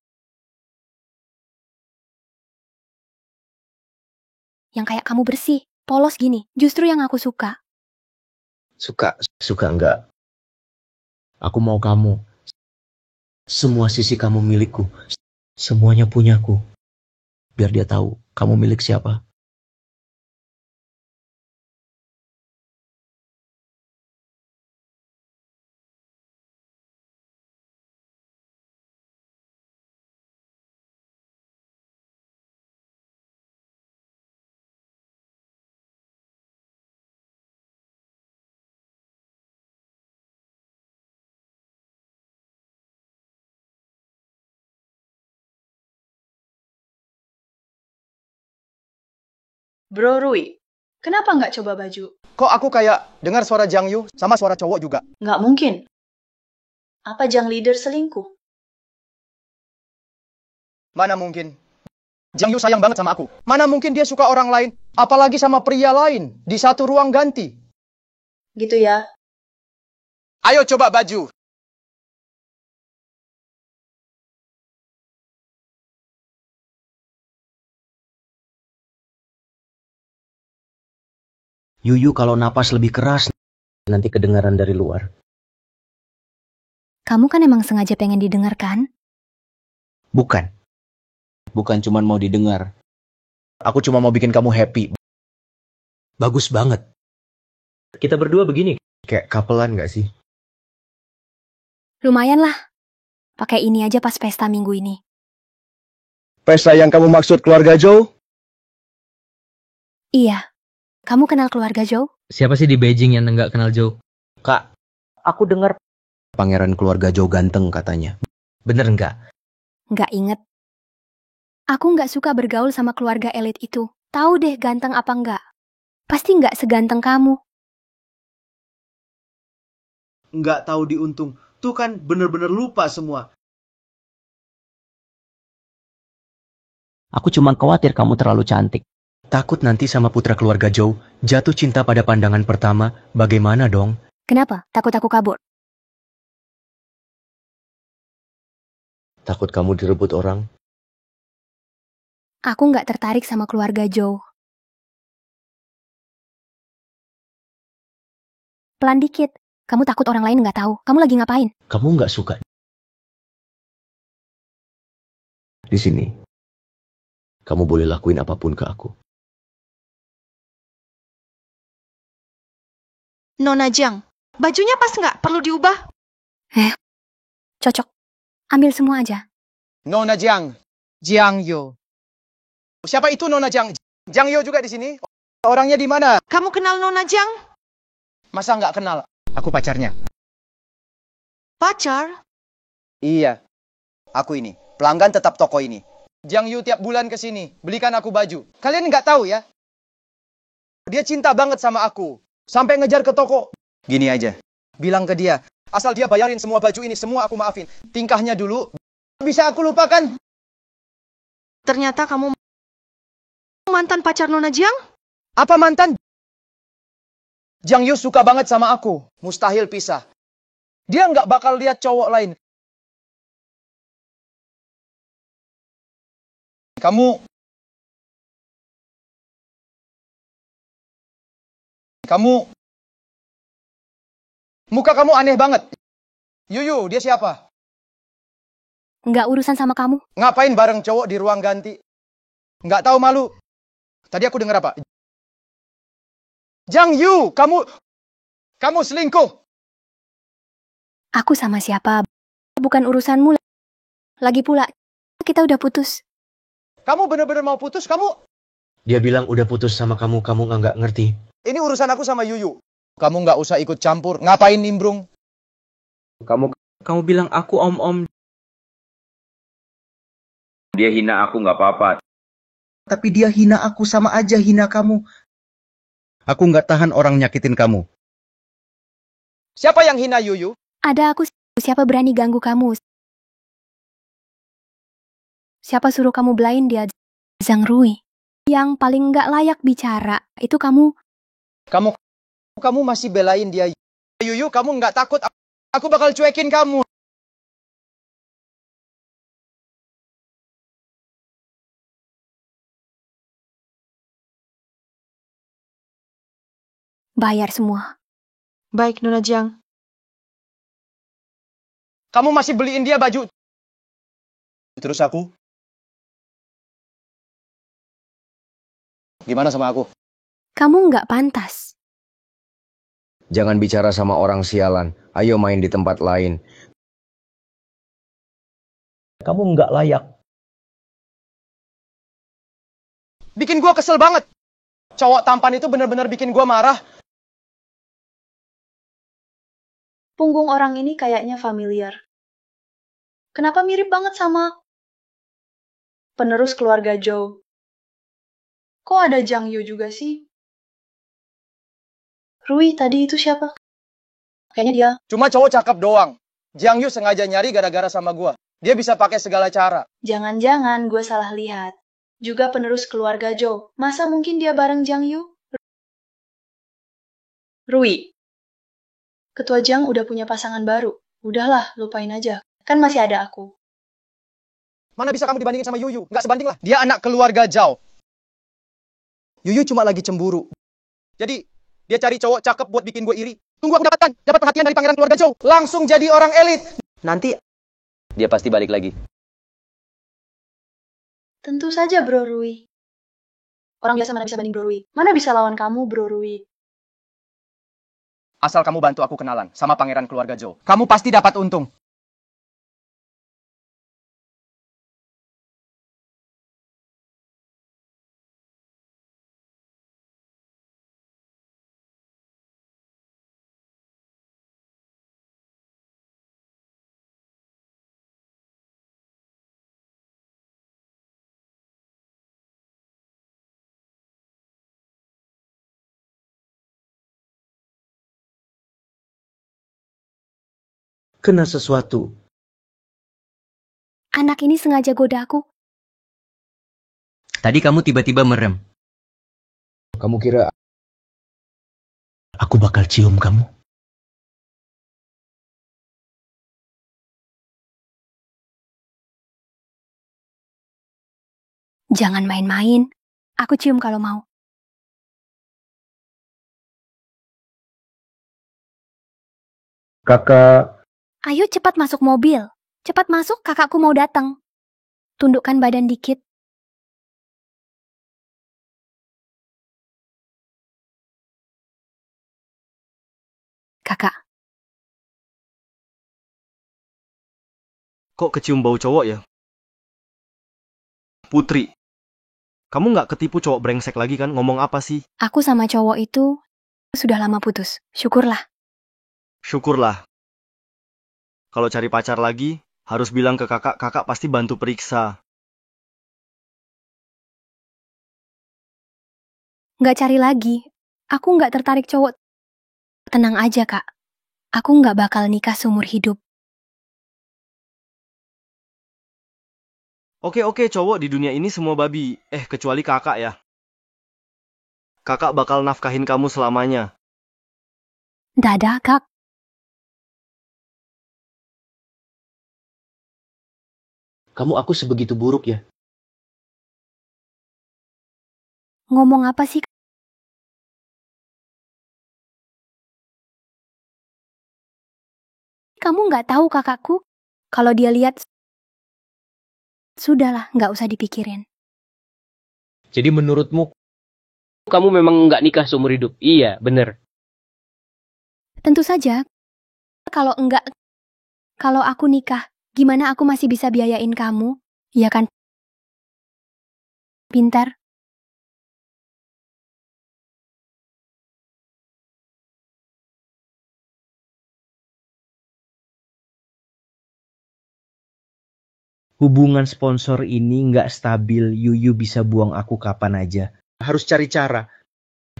Yang kayak kamu bersih, polos gini. Justru yang aku suka. Suka enggak? Aku mau kamu. Semua sisi kamu milikku. Semuanya punyaku. Biar dia tahu kamu milik siapa. Bro Rui, kenapa nggak coba baju? Kok aku kayak dengar suara Jiang Yu sama suara cowok juga? Nggak mungkin. Apa Jang leader selingkuh? Mana mungkin? Jiang Yu sayang banget sama aku. Mana mungkin dia suka orang lain, apalagi sama pria lain, di satu ruang ganti. Gitu ya. Ayo coba baju. Yuyu kalau napas lebih keras, nanti kedengaran dari luar. Kamu kan emang sengaja pengen didengarkan? Bukan. Bukan cuman mau didengar. Aku cuma mau bikin kamu happy. Bagus banget. Kita berdua begini. Kayak couple-an gak sih? Lumayan lah. Pakai ini aja pas pesta minggu ini. Pesta yang kamu maksud keluarga Joe? Iya. Kamu kenal keluarga Joe? Siapa sih di Beijing yang nggak kenal Joe? Kak, aku dengar pangeran keluarga Joe ganteng katanya. Bener nggak? Nggak inget. Aku nggak suka bergaul sama keluarga elit itu. Tahu deh ganteng apa nggak? Pasti nggak seganteng kamu. Nggak tahu diuntung. Tuh kan bener-bener lupa semua. Aku cuma khawatir kamu terlalu cantik. Takut nanti sama putra keluarga Joe jatuh cinta pada pandangan pertama, bagaimana dong? Kenapa? Takut aku kabur? Takut kamu direbut orang? Aku nggak tertarik sama keluarga Joe. Pelan dikit. Kamu takut orang lain nggak tahu. Kamu lagi ngapain? Kamu nggak suka di sini. Kamu boleh lakuin apapun ke aku. Nona Jiang, bajunya pas nggak? Perlu diubah? Cocok. Ambil semua aja. Nona Jiang. Jiang Yu. Siapa itu Nona Jiang? Jiang Yu juga di sini? Orangnya di mana? Kamu kenal Nona Jiang? Masa nggak kenal? Aku pacarnya. Pacar? Iya. Aku ini. Pelanggan tetap toko ini. Jiang Yu tiap bulan ke sini. Belikan aku baju. Kalian nggak tahu ya? Dia cinta banget sama aku. Sampai ngejar ke toko. Gini aja. Bilang ke dia. Asal dia bayarin semua baju ini. Semua aku maafin. Tingkahnya dulu. Bisa aku lupakan. Ternyata kamu mantan pacar Nona Jiang? Apa mantan? Jiang Yu suka banget sama aku. Mustahil pisah. Dia nggak bakal lihat cowok lain. Kamu Muka kamu aneh banget. Yuyu, dia siapa? Nggak urusan sama kamu. Ngapain bareng cowok di ruang ganti? Nggak tahu malu. Tadi aku dengar apa? Jang Yu, kamu selingkuh. Aku sama siapa? Bukan urusanmu. Lagi pula, kita udah putus. Kamu bener-bener mau putus? Dia bilang udah putus sama kamu nggak ngerti. Ini urusan aku sama Yuyu. Kamu nggak usah ikut campur. Ngapain nimbrung? Kamu bilang aku om-om. Dia hina aku nggak apa-apa. Tapi dia hina aku sama aja hina kamu. Aku nggak tahan orang nyakitin kamu. Siapa yang hina Yuyu? Ada aku, siapa berani ganggu kamu? Siapa suruh kamu belain dia? Zhang Rui. Yang paling nggak layak bicara, itu kamu. Kamu masih belain dia. Yuyu, kamu nggak takut? Aku bakal cuekin kamu. Bayar semua. Baik, Nona Jiang. Kamu masih beliin dia baju. Terus aku? Gimana sama aku? Kamu nggak pantas. Jangan bicara sama orang sialan. Ayo main di tempat lain. Kamu nggak layak. Bikin gua kesel banget. Cowok tampan itu bener-bener bikin gua marah. Punggung orang ini kayaknya familiar. Kenapa mirip banget sama penerus keluarga Zhou? Kok ada Zhang Yu juga sih? Rui tadi itu siapa? Kayaknya dia. Cuma cowok cakep doang. Jiang Yu sengaja nyari gara-gara sama gua. Dia bisa pakai segala cara. Jangan-jangan gue salah lihat. Juga penerus keluarga Zhou. Masa mungkin dia bareng Zhang Yu? Rui. Ketua Jiang udah punya pasangan baru. Udahlah, lupain aja. Kan masih ada aku. Mana bisa kamu dibandingin sama Yuyu? Nggak sebanding lah. Dia anak keluarga Zhao. Yuyu cuma lagi cemburu. Jadi, dia cari cowok cakep buat bikin gue iri. Tunggu aku dapatkan. Dapat perhatian dari pangeran keluarga Zhao. Langsung jadi orang elit. Nanti, Dia pasti balik lagi. Tentu saja, Bro Rui. Orang biasa mana bisa banding Bro Rui? Mana bisa lawan kamu, Bro Rui? asal kamu bantu aku kenalan sama pangeran keluarga Zhou. Kamu pasti dapat untung. Kena sesuatu. Anak ini sengaja goda aku. Tadi kamu tiba-tiba merem. Kamu kira aku bakal cium kamu? Jangan main-main. Aku cium kalau mau. Kakak, Ayo cepat masuk mobil. Cepat masuk, kakakku mau datang. Tundukkan badan dikit. Kakak, Kok kecium bau cowok ya? Putri, kamu nggak ketipu cowok brengsek lagi kan? Ngomong apa sih? aku sama cowok itu sudah lama putus. Syukurlah. Syukurlah. Kalau cari pacar lagi, harus bilang ke kakak, kakak pasti bantu periksa. Nggak cari lagi. Aku nggak tertarik cowok. Tenang aja, Kak. Aku nggak bakal nikah seumur hidup. Oke, cowok di dunia ini semua babi. Kecuali kakak ya. Kakak bakal nafkahin kamu selamanya. Dadah, Kak. Kamu aku sebegitu buruk ya? Ngomong apa sih, Kamu nggak tahu kakakku? Kalau dia lihat, sudahlah, nggak usah dipikirin. Jadi menurutmu, kamu memang nggak nikah seumur hidup? Iya, bener. Tentu saja. Kalau enggak, kalau aku nikah, gimana aku masih bisa biayain kamu? Iya kan? Pintar. Hubungan sponsor ini nggak stabil. Yuyu bisa buang aku kapan aja. Harus cari cara.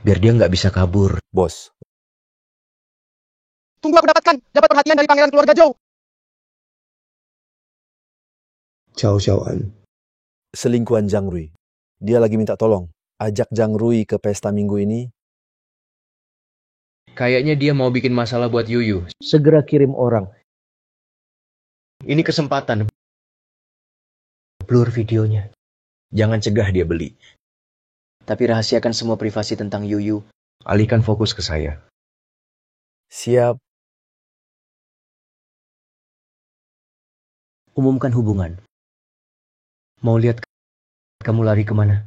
Biar dia nggak bisa kabur. Bos, Tunggu aku dapat perhatian dari pangeran keluarga Zhou. Ciao Xiaoan. selingkuhan Zhang Rui. Dia lagi minta tolong. Ajak Zhang Rui ke pesta minggu ini. Kayaknya dia mau bikin masalah buat Yuyu. Segera kirim orang. Ini kesempatan. Blur videonya. Jangan cegah dia beli. Tapi rahasiakan semua privasi tentang Yuyu. Alihkan fokus ke saya. Siap. Umumkan hubungan. Mau lihat kamu lari kemana?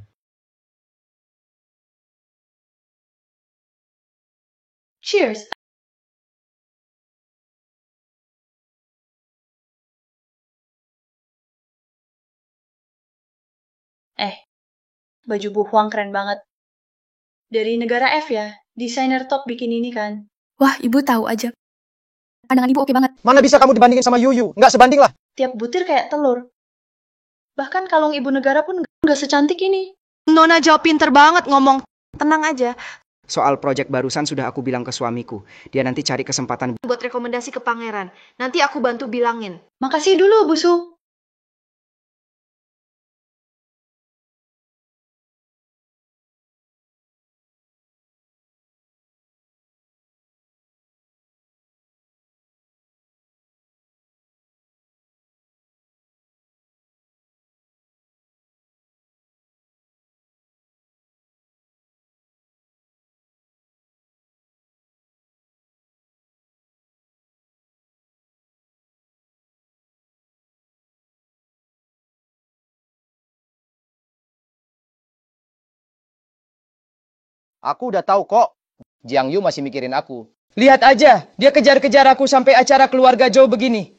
Cheers. Baju Bu Huang keren banget. Dari negara F ya, desainer top bikin ini kan. Wah, ibu tahu aja. Pandangan ibu oke banget. Mana bisa kamu dibandingin sama Yuyu? Nggak sebanding lah. Tiap butir kayak telur. Bahkan kalung ibu negara pun nggak secantik ini. Nona Zhao pinter banget ngomong. Tenang aja. Soal proyek barusan sudah aku bilang ke suamiku. Dia nanti cari kesempatan Buat rekomendasi ke pangeran. Nanti aku bantu bilangin. Makasih dulu, Bu Su. Aku udah tahu kok. Jiang Yu masih mikirin aku. Lihat aja, dia kejar-kejar aku sampai acara keluarga Zhou begini.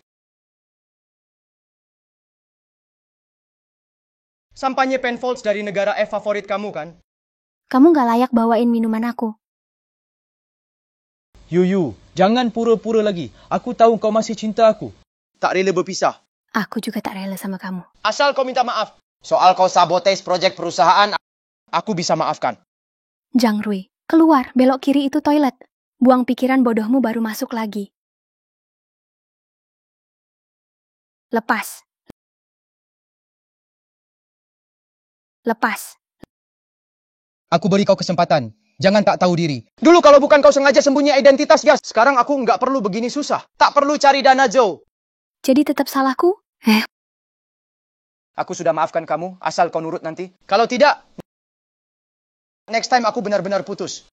Sampanye Penfolds dari negara F favorit kamu kan? Kamu nggak layak bawain minuman aku. Yuyu, jangan pura-pura lagi. Aku tahu kau masih cinta aku. Tak rela berpisah. Aku juga tak rela sama kamu. Asal kau minta maaf. Soal kau sabotage proyek perusahaan, aku bisa maafkan. Zhang Rui, keluar, belok kiri itu toilet. Buang pikiran bodohmu baru masuk lagi. Lepas. Lepas. Aku beri kau kesempatan. Jangan tak tahu diri. Dulu kalau bukan kau sengaja sembunyi identitas, gas. Sekarang aku nggak perlu begini susah. Tak perlu cari dana Zhou. Jadi tetap salahku? Aku sudah maafkan kamu, asal kau nurut nanti. Kalau tidak, next time aku benar-benar putus.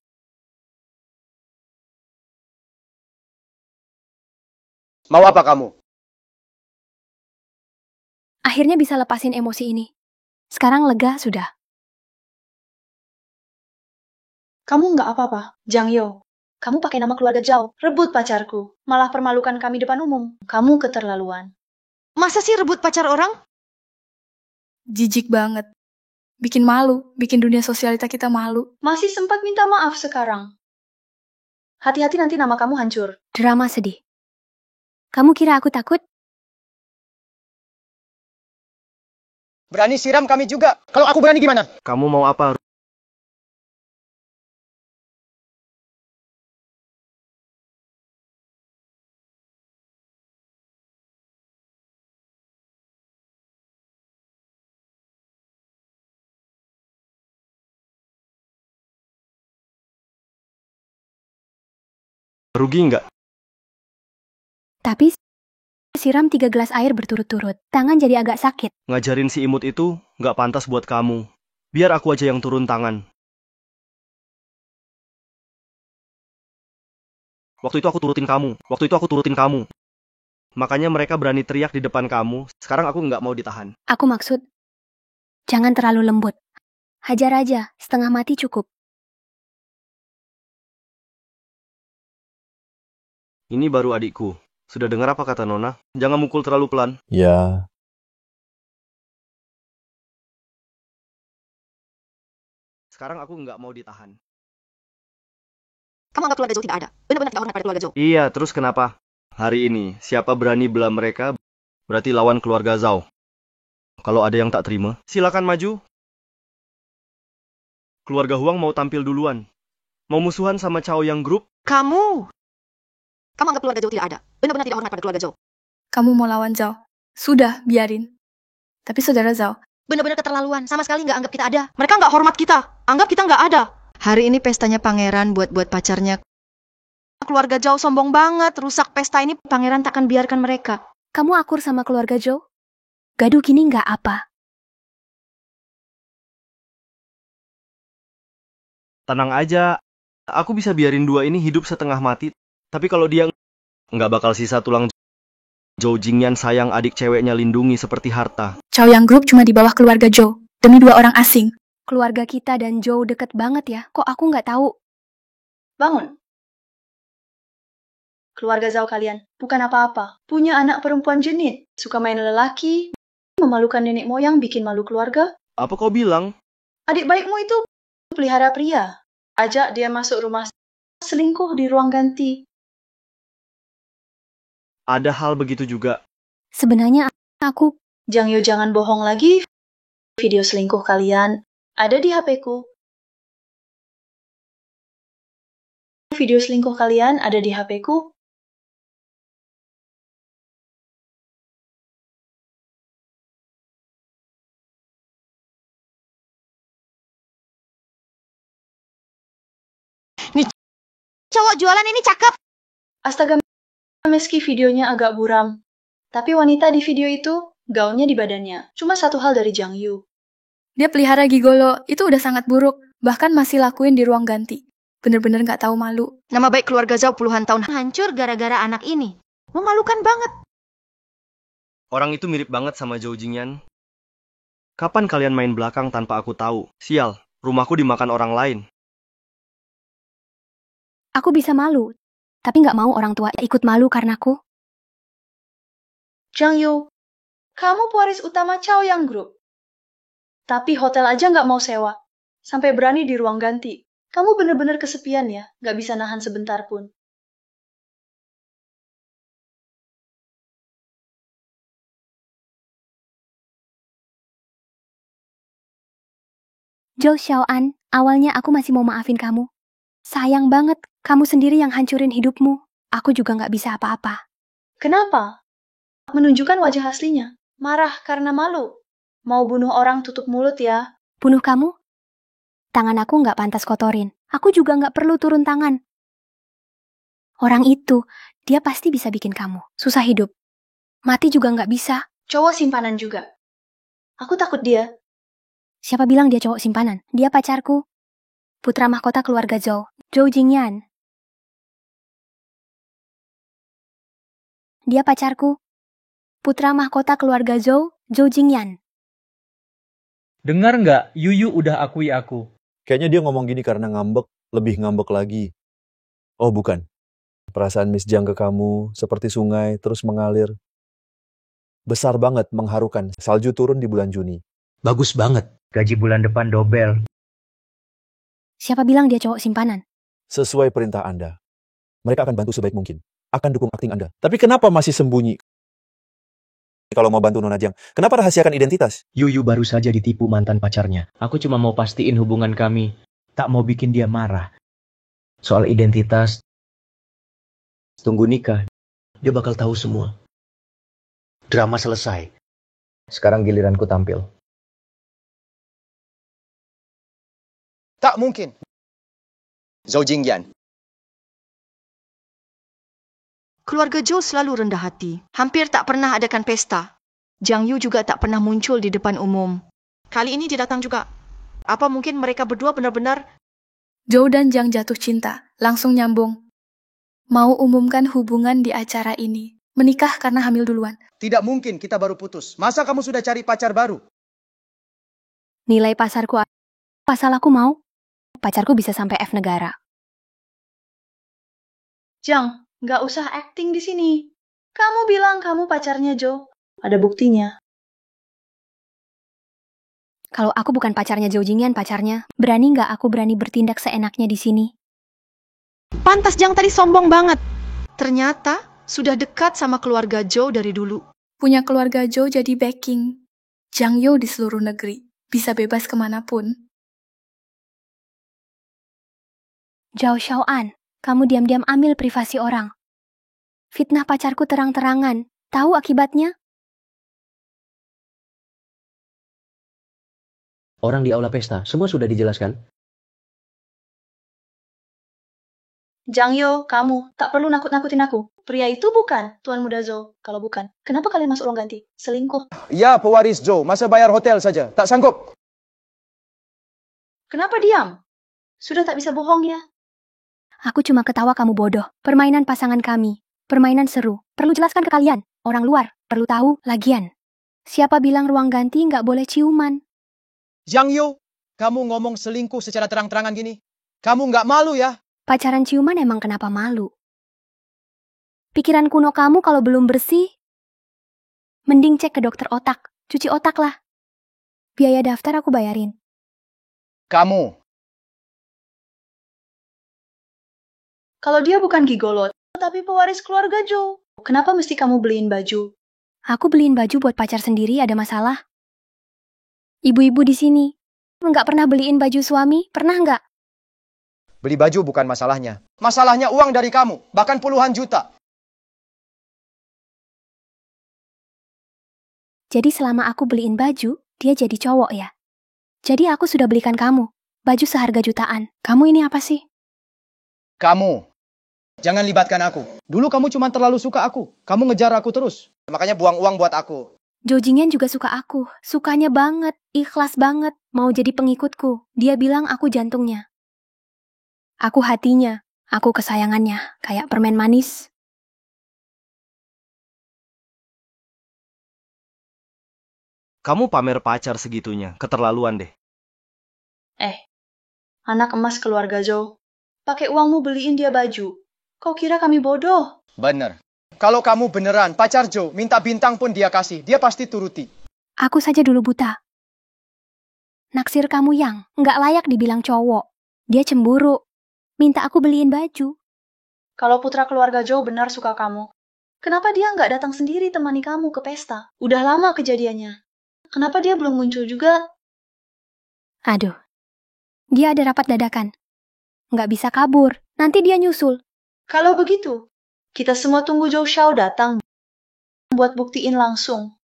Mau apa kamu? Akhirnya bisa lepasin emosi ini. Sekarang lega sudah. Kamu nggak apa-apa, Zhang Yo. Kamu pakai nama keluarga Zhao, rebut pacarku. Malah permalukan kami depan umum. Kamu keterlaluan. Masa sih rebut pacar orang? Jijik banget. Bikin malu, bikin dunia sosialita kita malu. Masih sempat minta maaf sekarang. Hati-hati nanti nama kamu hancur. Drama sedih. Kamu kira aku takut? Berani siram kami juga. Kalau aku berani gimana? Kamu mau apa? Rugi nggak? Tapi siram 3 gelas air berturut-turut. Tangan jadi agak sakit. Ngajarin si imut itu nggak pantas buat kamu. Biar aku aja yang turun tangan. Waktu itu aku turutin kamu. Makanya mereka berani teriak di depan kamu. Sekarang aku nggak mau ditahan. Aku maksud, jangan terlalu lembut. Hajar aja, setengah mati cukup. Ini baru adikku. Sudah dengar apa kata Nona? Jangan mukul terlalu pelan. Ya, Sekarang aku nggak mau ditahan. Kamu anggap keluarga Zhou tidak ada. Benar-benar tidak hormat pada keluarga Zhou. Iya, terus kenapa? Hari ini, siapa berani bela mereka, berarti lawan keluarga Zhao. Kalau ada yang tak terima, silakan maju. Keluarga Huang mau tampil duluan. Mau musuhan sama Chaoyang Group? Kamu anggap keluarga Zhou tidak ada. Benar-benar tidak hormat pada keluarga Zhou. Kamu mau lawan Zhao? Sudah, biarin. Tapi saudara Zhao, Benar-benar keterlaluan. Sama sekali nggak anggap kita ada. Mereka nggak hormat kita. Anggap kita nggak ada. Hari ini pestanya pangeran buat pacarnya. Keluarga Zhao sombong banget. Rusak pesta ini. Pangeran takkan biarkan mereka. Kamu akur sama keluarga Zhou? Gaduh gini nggak apa. Tenang aja, aku bisa biarin dua ini hidup setengah mati. Tapi kalau dia nggak bakal sisa tulang. Zhou Jingyan sayang adik ceweknya lindungi seperti harta. Chaoyang Group cuma di bawah keluarga Zhou, demi 2 orang asing. Keluarga kita dan Zhou deket banget ya. Kok aku nggak tahu? Bangun. Keluarga Zhao kalian bukan apa-apa. Punya anak perempuan jenit. Suka main lelaki. Memalukan nenek moyang, bikin malu keluarga. Apa kau bilang? Adik baikmu itu pelihara pria. Ajak dia masuk rumah, selingkuh di ruang ganti. Ada hal begitu juga. Sebenarnya aku... Jang Yo, jangan bohong lagi. Video selingkuh kalian ada di HP-ku. Video selingkuh kalian ada di HP-ku. Nih, cowok jualan ini cakep. Astaga, meski videonya agak buram. Tapi wanita di video itu, gaunnya di badannya. Cuma satu hal dari Jang Yu. Dia pelihara gigolo, itu udah sangat buruk. Bahkan masih lakuin di ruang ganti. Bener-bener gak tahu malu. Nama baik keluarga Zhao puluhan tahun hancur gara-gara anak ini. Memalukan banget. Orang itu mirip banget sama Zhou Jingyan. Kapan kalian main belakang tanpa aku tahu? Sial, rumahku dimakan orang lain. Aku bisa malu. Tapi nggak mau orang tua ikut malu karenaku. Jang Yu, kamu pewaris utama Chaoyang Group. Tapi hotel aja nggak mau sewa. Sampai berani di ruang ganti. Kamu bener-bener kesepian ya, nggak bisa nahan sebentar pun. Zhou Xiaoan, awalnya aku masih mau maafin kamu. Sayang banget, kamu sendiri yang hancurin hidupmu. Aku juga nggak bisa apa-apa. Kenapa? Menunjukkan wajah aslinya. Marah karena malu. Mau bunuh orang tutup mulut ya. Bunuh kamu? Tangan aku nggak pantas kotorin. Aku juga nggak perlu turun tangan. Orang itu, dia pasti bisa bikin kamu susah hidup. Mati juga nggak bisa. Cowok simpanan juga. Aku takut dia. Siapa bilang dia cowok simpanan? Dia pacarku. Putra mahkota keluarga Zhou, Zhou Jingyan. Dia pacarku. Putra mahkota keluarga Zhou, Zhou Jingyan. Dengar nggak? Yuyu udah akui aku. kayaknya dia ngomong gini karena ngambek, lebih ngambek lagi. Oh bukan. Perasaan Miss Jiang ke kamu seperti sungai terus mengalir. Besar banget, mengharukan. Salju turun di bulan Juni. Bagus banget. Gaji bulan depan dobel. Siapa bilang dia cowok simpanan? Sesuai perintah Anda. Mereka akan bantu sebaik mungkin. Akan dukung akting Anda. Tapi kenapa masih sembunyi? Kalau mau bantu Nona Jiang, kenapa rahasiakan identitas? Yuyu baru saja ditipu mantan pacarnya. Aku cuma mau pastiin hubungan kami. Tak mau bikin dia marah. Soal identitas, tunggu nikah. Dia bakal tahu semua. Drama selesai. Sekarang giliranku tampil. Tak mungkin. Zhou Jingyan. Keluarga Zhou selalu rendah hati. Hampir tak pernah adakan pesta. Jiang Yu juga tak pernah muncul di depan umum. Kali ini dia datang juga. Apa mungkin mereka berdua benar-benar... Zhou dan Jiang jatuh cinta, langsung nyambung. Mau umumkan hubungan di acara ini. Menikah karena hamil duluan. Tidak mungkin, kita baru putus. Masa kamu sudah cari pacar baru? Nilai pasarku, pasal aku mau, pacarku bisa sampai F negara. Jang, nggak usah acting di sini. Kamu bilang kamu pacarnya Joe. Ada buktinya. Kalau aku bukan pacarnya Zhou Jingyan, pacarnya, berani nggak aku berani bertindak seenaknya di sini? Pantas Jang tadi sombong banget. Ternyata sudah dekat sama keluarga Joe dari dulu. Punya keluarga Joe jadi backing. Jang Yo di seluruh negeri. Bisa bebas kemanapun. Zhao Xiaoan, kamu diam-diam ambil privasi orang. Fitnah pacarku terang-terangan. Tahu akibatnya? Orang di aula pesta, semua sudah dijelaskan. Jang Yo, kamu tak perlu nakut-nakutin aku. Pria itu bukan Tuan Muda Zhou. Kalau bukan, kenapa kalian masuk ruang ganti? Selingkuh. Ya, pewaris Joe. Masa bayar hotel saja. Tak sanggup. Kenapa diam? Sudah tak bisa bohong ya? Aku cuma ketawa kamu bodoh. Permainan pasangan kami. Permainan seru. Perlu jelaskan ke kalian. Orang luar. Perlu tahu. Lagian. Siapa bilang ruang ganti nggak boleh ciuman? Zhang Yu, kamu ngomong selingkuh secara terang-terangan gini. Kamu nggak malu ya? Pacaran ciuman emang kenapa malu? Pikiran kuno kamu kalau belum bersih, mending cek ke dokter otak. Cuci otak lah. Biaya daftar aku bayarin. Kamu. Kalau dia bukan gigolo, tapi pewaris keluarga Joe, kenapa mesti kamu beliin baju? Aku beliin baju buat pacar sendiri, ada masalah? Ibu-ibu di sini, nggak pernah beliin baju suami? Pernah nggak? Beli baju bukan masalahnya. Masalahnya uang dari kamu. Bahkan puluhan juta. Jadi selama aku beliin baju, dia jadi cowok ya? Jadi aku sudah belikan kamu. Baju seharga jutaan. Kamu ini apa sih? Kamu. Jangan libatkan aku. Dulu kamu cuma terlalu suka aku. Kamu ngejar aku terus. Makanya buang uang buat aku. Zhou Jingyan juga suka aku. Sukanya banget. Ikhlas banget. Mau jadi pengikutku. Dia bilang aku jantungnya. Aku hatinya. Aku kesayangannya. Kayak permen manis. Kamu pamer pacar segitunya, keterlaluan deh. Anak emas keluarga Joe. Pakai uangmu beliin dia baju. Kau kira kami bodoh? Bener. Kalau kamu beneran pacar Joe, minta bintang pun dia kasih. Dia pasti turuti. Aku saja dulu buta. Naksir kamu yang nggak layak dibilang cowok. Dia cemburu. Minta aku beliin baju. Kalau putra keluarga Joe benar suka kamu, kenapa dia nggak datang sendiri temani kamu ke pesta? Udah lama kejadiannya. Kenapa dia belum muncul juga? Aduh. Dia ada rapat dadakan. Nggak bisa kabur. Nanti dia nyusul. Kalau begitu, kita semua tunggu Joe Xiao datang buat buktiin langsung.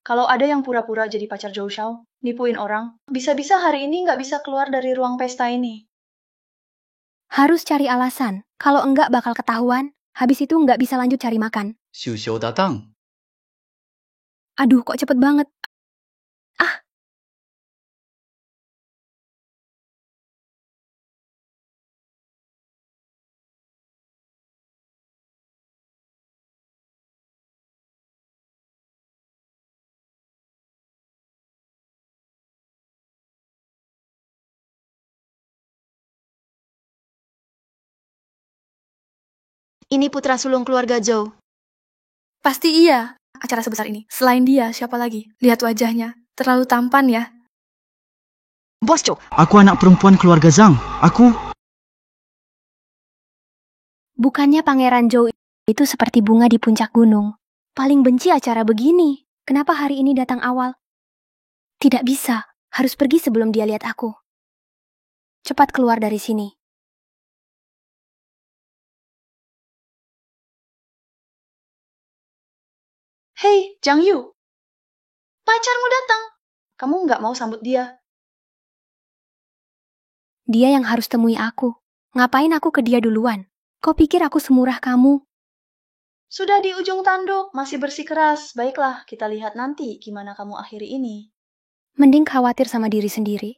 Kalau ada yang pura-pura jadi pacar Joe Xiao, nipuin orang, bisa-bisa hari ini nggak bisa keluar dari ruang pesta ini. Harus cari alasan. Kalau enggak bakal ketahuan. Habis itu nggak bisa lanjut cari makan. Xiu Xiu datang. Aduh, kok cepet banget. Ini putra sulung keluarga Joe. Pasti iya. Acara sebesar ini. Selain dia, siapa lagi? Lihat wajahnya. Terlalu tampan ya. Bos Joe. Aku anak perempuan keluarga Zhang. Aku... Bukannya Pangeran Zhou itu seperti bunga di puncak gunung. Paling benci acara begini. Kenapa hari ini datang awal? Tidak bisa. Harus pergi sebelum dia lihat aku. Cepat keluar dari sini. Hei, Zhang Yu. Pacarmu datang. Kamu nggak mau sambut dia. Dia yang harus temui aku. Ngapain aku ke dia duluan? Kau pikir aku semurah kamu? Sudah di ujung tanduk, masih bersikeras. Baiklah, kita lihat nanti gimana kamu akhiri ini. Mending khawatir sama diri sendiri.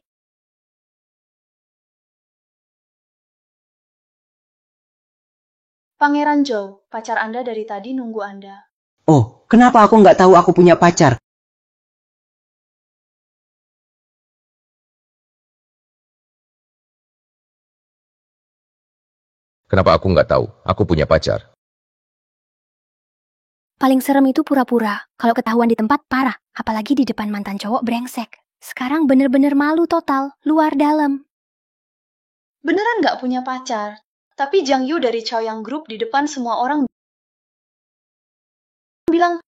Pangeran Zhou, pacar Anda dari tadi nunggu Anda. Oh, kenapa aku nggak tahu aku punya pacar? Kenapa aku nggak tahu? Aku punya pacar. Paling serem itu pura-pura. Kalau ketahuan di tempat, parah. Apalagi di depan mantan cowok brengsek. Sekarang bener-bener malu total, luar dalam. Beneran nggak punya pacar. Tapi Jang Yu dari Chaoyang Group di depan semua orang bilang,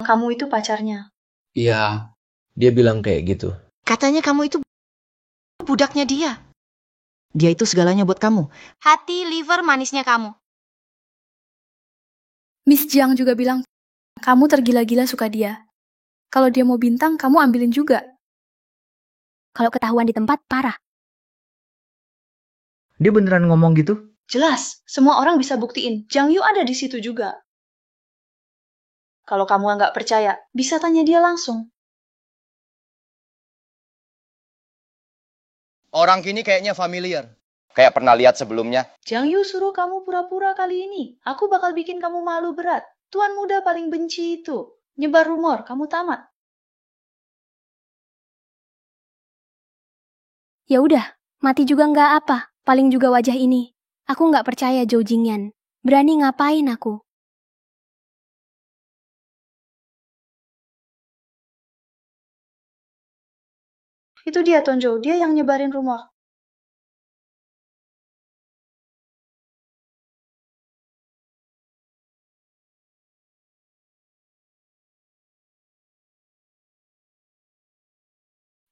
kamu itu pacarnya. Iya. Dia bilang kayak gitu. Katanya kamu itu budaknya dia. Dia itu segalanya buat kamu. Hati, liver, manisnya kamu. Miss Jiang juga bilang, kamu tergila-gila suka dia. Kalau dia mau bintang, kamu ambilin juga. Kalau ketahuan di tempat, parah. Dia beneran ngomong gitu? Jelas, semua orang bisa buktiin. Jang Yu ada di situ juga. Kalau kamu nggak percaya, bisa tanya dia langsung. Orang kini kayaknya familiar. Kayak pernah lihat sebelumnya. Jang Yu suruh kamu pura-pura kali ini. Aku bakal bikin kamu malu berat. Tuan muda paling benci itu. Nyebar rumor, kamu tamat. Ya udah, mati juga nggak apa. Paling juga wajah ini. Aku nggak percaya Zhou Jingyan. Berani ngapain aku? Itu dia, Tonjo. Dia yang nyebarin rumor.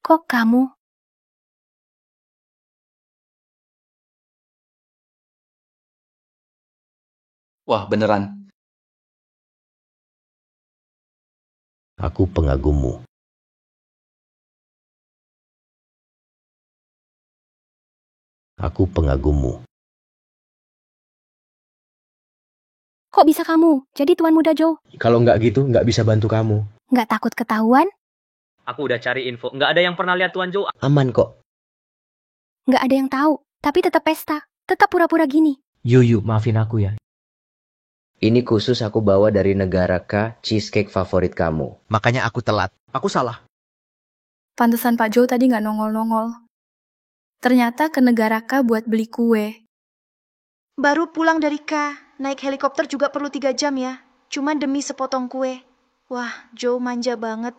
Kok kamu? Wah, beneran. Aku pengagummu. Aku pengagummu. Kok bisa kamu? Jadi tuan muda Zhou? Kalau nggak gitu, nggak bisa bantu kamu. Nggak takut ketahuan? Aku udah cari info, nggak ada yang pernah lihat Tuan Zhou. Aman kok. Nggak ada yang tahu. Tapi tetap pesta. Tetap pura-pura gini. Yuyu, maafin aku ya. Ini khusus aku bawa dari negara K, cheesecake favorit kamu. Makanya aku telat. Aku salah. Pantesan Pak Zhou tadi nggak nongol-nongol. Ternyata ke negara K buat beli kue. Baru pulang dari K. Naik helikopter juga perlu 3 jam ya. Cuman demi sepotong kue. Wah, Joe manja banget.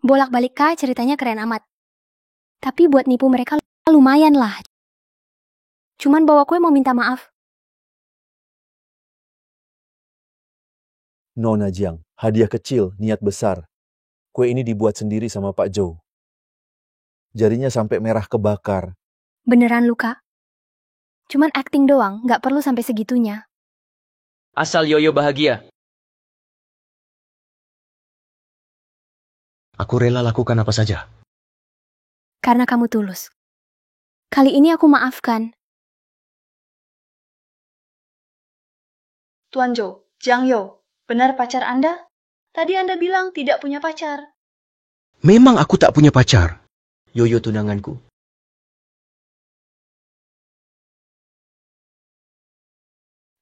Bolak-balik Kak, ceritanya keren amat. Tapi buat nipu mereka lumayan lah. Cuman bawa kue mau minta maaf. Nona Jiang, hadiah kecil, niat besar. Kue ini dibuat sendiri sama Pak Zhou. Jarinya sampai merah kebakar. Beneran luka. Cuman acting doang, nggak perlu sampai segitunya. Asal Yoyo bahagia. Aku rela lakukan apa saja. Karena kamu tulus. Kali ini aku maafkan. Tuan Zhou, Jang Yo, benar pacar Anda? Tadi Anda bilang tidak punya pacar. Memang aku tak punya pacar. Yoyo tunanganku.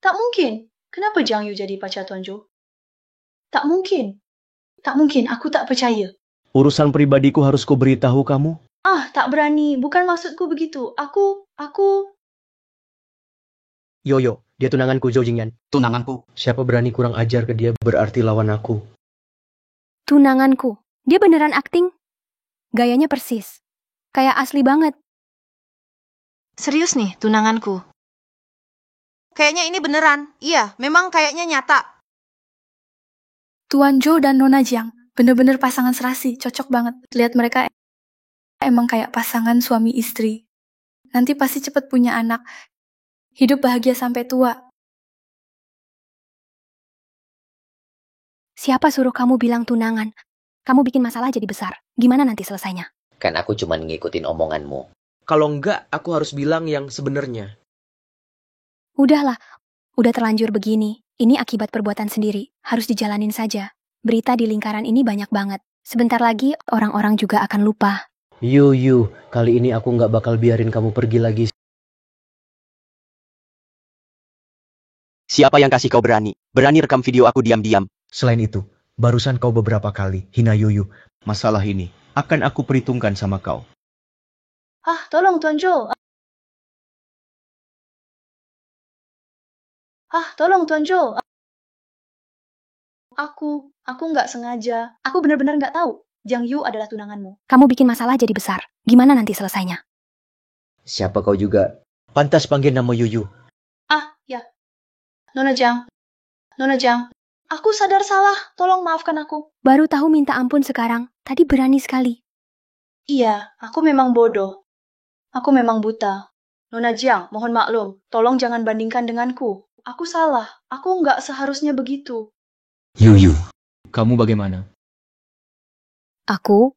Tak mungkin. Kenapa Jang Yu jadi pacar Tuan Zhou? Tak mungkin. Tak mungkin, aku tak percaya. Urusan pribadiku harus ku beritahu kamu. Ah, tak berani. Bukan maksudku begitu. Aku... Yoyo, dia tunanganku Zhou Jingyan. Tunanganku. Siapa berani kurang ajar ke dia berarti lawan aku. Tunanganku. Dia beneran acting. Gayanya persis. Kayak asli banget. Serius nih, tunanganku. Kayaknya ini beneran. Iya, memang kayaknya nyata. Tuan Zhou dan Nona Jiang, bener-bener pasangan serasi, cocok banget. Lihat mereka emang kayak pasangan suami istri. Nanti pasti cepet punya anak. Hidup bahagia sampai tua. Siapa suruh kamu bilang tunangan? Kamu bikin masalah jadi besar. Gimana nanti selesainya? Kan aku cuma ngikutin omonganmu. Kalau enggak, aku harus bilang yang sebenarnya. Udahlah, udah terlanjur begini. Ini akibat perbuatan sendiri. Harus dijalanin saja. Berita di lingkaran ini banyak banget. Sebentar lagi, orang-orang juga akan lupa. Yuyu, kali ini aku nggak bakal biarin kamu pergi lagi. Siapa yang kasih kau berani? Berani rekam video aku diam-diam. Selain itu, barusan kau beberapa kali hina Yuyu. Masalah ini akan aku perhitungkan sama kau. Tolong Tuan Zhou. Tolong Tuan Zhou. Aku nggak sengaja. Aku benar-benar nggak tahu. Jiang Yu adalah tunanganmu. Kamu bikin masalah jadi besar. Gimana nanti selesainya? Siapa kau juga? Pantas panggil nama Yuyu. Ya. Nona Jiang. Nona Jiang. Aku sadar salah. Tolong maafkan aku. Baru tahu minta ampun sekarang. Tadi berani sekali. Iya, aku memang bodoh. Aku memang buta. Nona Jiang, mohon maklum. Tolong jangan bandingkan denganku. Aku salah. Aku nggak seharusnya begitu. Yuyu, kamu bagaimana? Aku?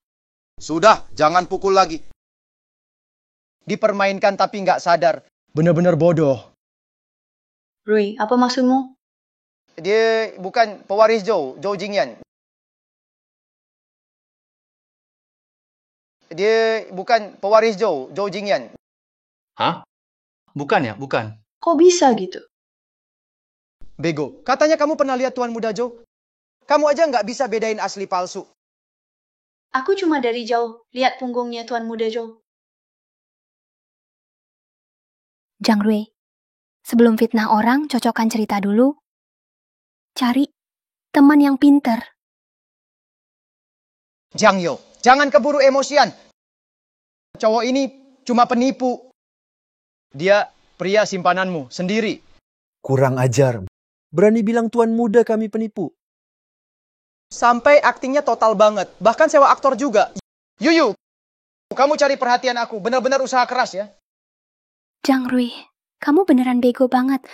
Sudah, jangan pukul lagi. Dipermainkan tapi nggak sadar. Bener-bener bodoh. Rui, apa maksudmu? Dia bukan pewaris Zhou Jingyan. Dia bukan pewaris Zhou Jingyan. Hah? Bukan ya? Bukan. Kok bisa gitu? Bego, katanya kamu pernah lihat Tuan Muda Zhou. Kamu aja nggak bisa bedain asli palsu. Aku cuma dari jauh lihat punggungnya Tuan Muda Zhou. Jiang Rui, sebelum fitnah orang, cocokkan cerita dulu. Cari teman yang pinter. Jiang Yo, jangan keburu emosian. Cowok ini cuma penipu. Dia pria simpananmu sendiri. Kurang ajar. Berani bilang tuan muda kami penipu. Sampai aktingnya total banget. Bahkan sewa aktor juga. Yuyu, kamu cari perhatian aku. Benar-benar usaha keras ya. Jiang Rui, kamu beneran bego banget.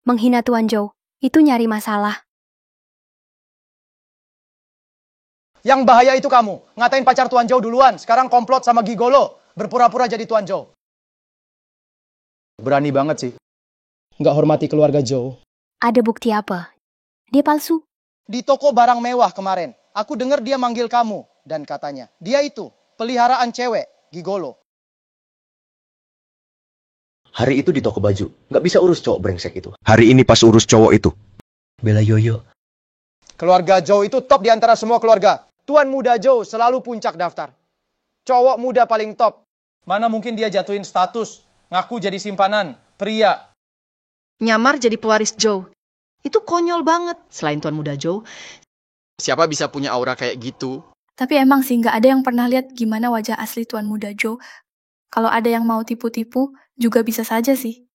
Menghina Tuan Zhou, itu nyari masalah. Yang bahaya itu kamu. Ngatain pacar Tuan Zhou duluan. Sekarang komplot sama gigolo. Berpura-pura jadi Tuan Zhou. Berani banget sih. Nggak hormati keluarga Zhou. Ada bukti apa? Dia palsu. Di toko barang mewah kemarin, aku dengar dia manggil kamu. Dan katanya, dia itu peliharaan cewek, gigolo. Hari itu di toko baju. Nggak bisa urus cowok brengsek itu. Hari ini pas urus cowok itu. Bela Yoyo. Keluarga Zhou itu top di antara semua keluarga. Tuan Muda Zhou selalu puncak daftar. Cowok muda paling top. Mana mungkin dia jatuhin status, ngaku jadi simpanan, pria. Nyamar jadi pewaris Zhou. Itu konyol banget. Selain Tuan Muda Zhou, siapa bisa punya aura kayak gitu? Tapi emang sih nggak ada yang pernah lihat gimana wajah asli Tuan Muda Zhou. Kalau ada yang mau tipu-tipu, juga bisa saja sih.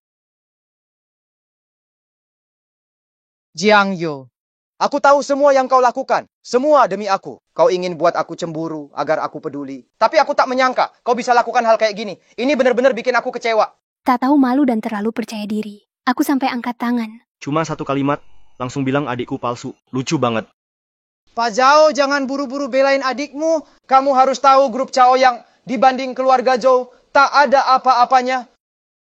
Jiang Yo, aku tahu semua yang kau lakukan. Semua demi aku. Kau ingin buat aku cemburu agar aku peduli. Tapi aku tak menyangka kau bisa lakukan hal kayak gini. Ini benar-benar bikin aku kecewa. Tak tahu malu dan terlalu percaya diri. Aku sampai angkat tangan. Cuma satu kalimat, langsung bilang adikku palsu. Lucu banget. Pak Zhao, jangan buru-buru belain adikmu. Kamu harus tahu grup Chao yang dibanding keluarga Zhou tak ada apa-apanya.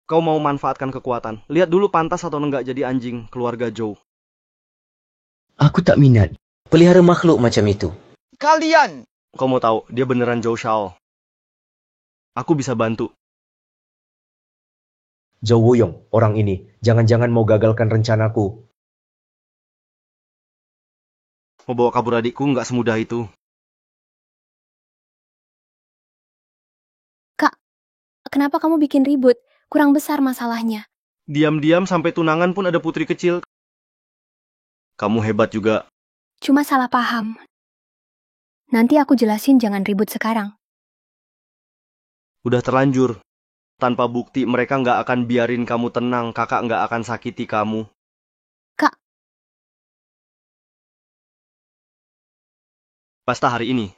Kau mau manfaatkan kekuatan. Lihat dulu pantas atau enggak jadi anjing keluarga Zhou. Aku tak minat. Pelihara makhluk macam itu. Kalian! Kau mau tahu, dia beneran Zhou Shao. Aku bisa bantu. Zhou Wuyong, orang ini. Jangan-jangan mau gagalkan rencanaku. Mau bawa kabur adikku nggak semudah itu. Kak, kenapa kamu bikin ribut? Kurang besar masalahnya. Diam-diam sampai tunangan pun ada putri kecil. Kamu hebat juga. Cuma salah paham. Nanti aku jelasin, jangan ribut sekarang. Udah terlanjur. Tanpa bukti mereka nggak akan biarin kamu tenang. Kakak nggak akan sakiti kamu. Kak. Pesta hari ini.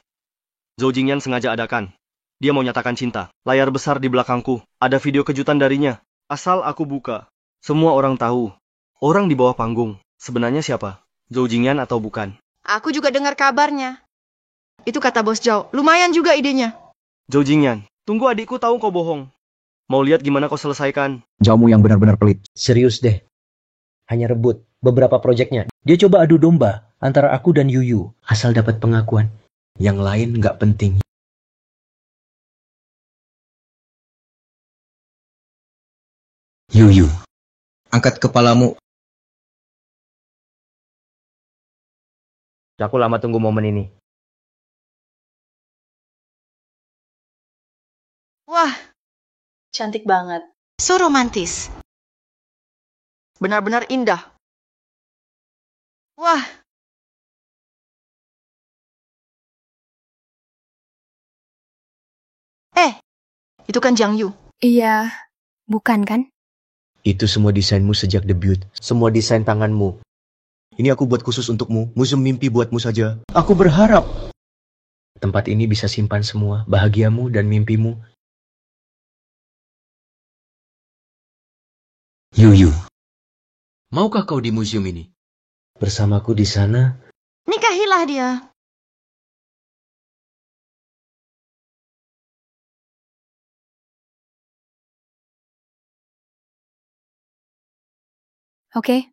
Zhou Jingyan sengaja adakan. Dia mau nyatakan cinta. Layar besar di belakangku. Ada video kejutan darinya. Asal aku buka. Semua orang tahu. Orang di bawah panggung. Sebenarnya siapa? Zhou Jingyan atau bukan? aku juga dengar kabarnya. Itu kata bos Zhou. Lumayan juga idenya. Zhou Jingyan, tunggu adikku tahu kau bohong. Mau lihat gimana kau selesaikan? Zhoumu yang benar-benar pelit. Serius deh. Hanya rebut beberapa proyeknya. Dia coba adu domba antara aku dan Yuyu. Asal dapat pengakuan. Yang lain nggak penting. Yuyu, angkat kepalamu. Aku lama tunggu momen ini. Wah, cantik banget. So romantis. Benar-benar indah. Wah. Itu kan Jiang Yu. Iya. Bukan kan? Itu semua desainmu sejak debut. Semua desain tanganmu. Ini aku buat khusus untukmu. Museum mimpi buatmu saja. Aku berharap tempat ini bisa simpan semua bahagiamu dan mimpimu. Yuyu, maukah kau di museum ini? Bersamaku di sana. Nikahilah dia. Oke.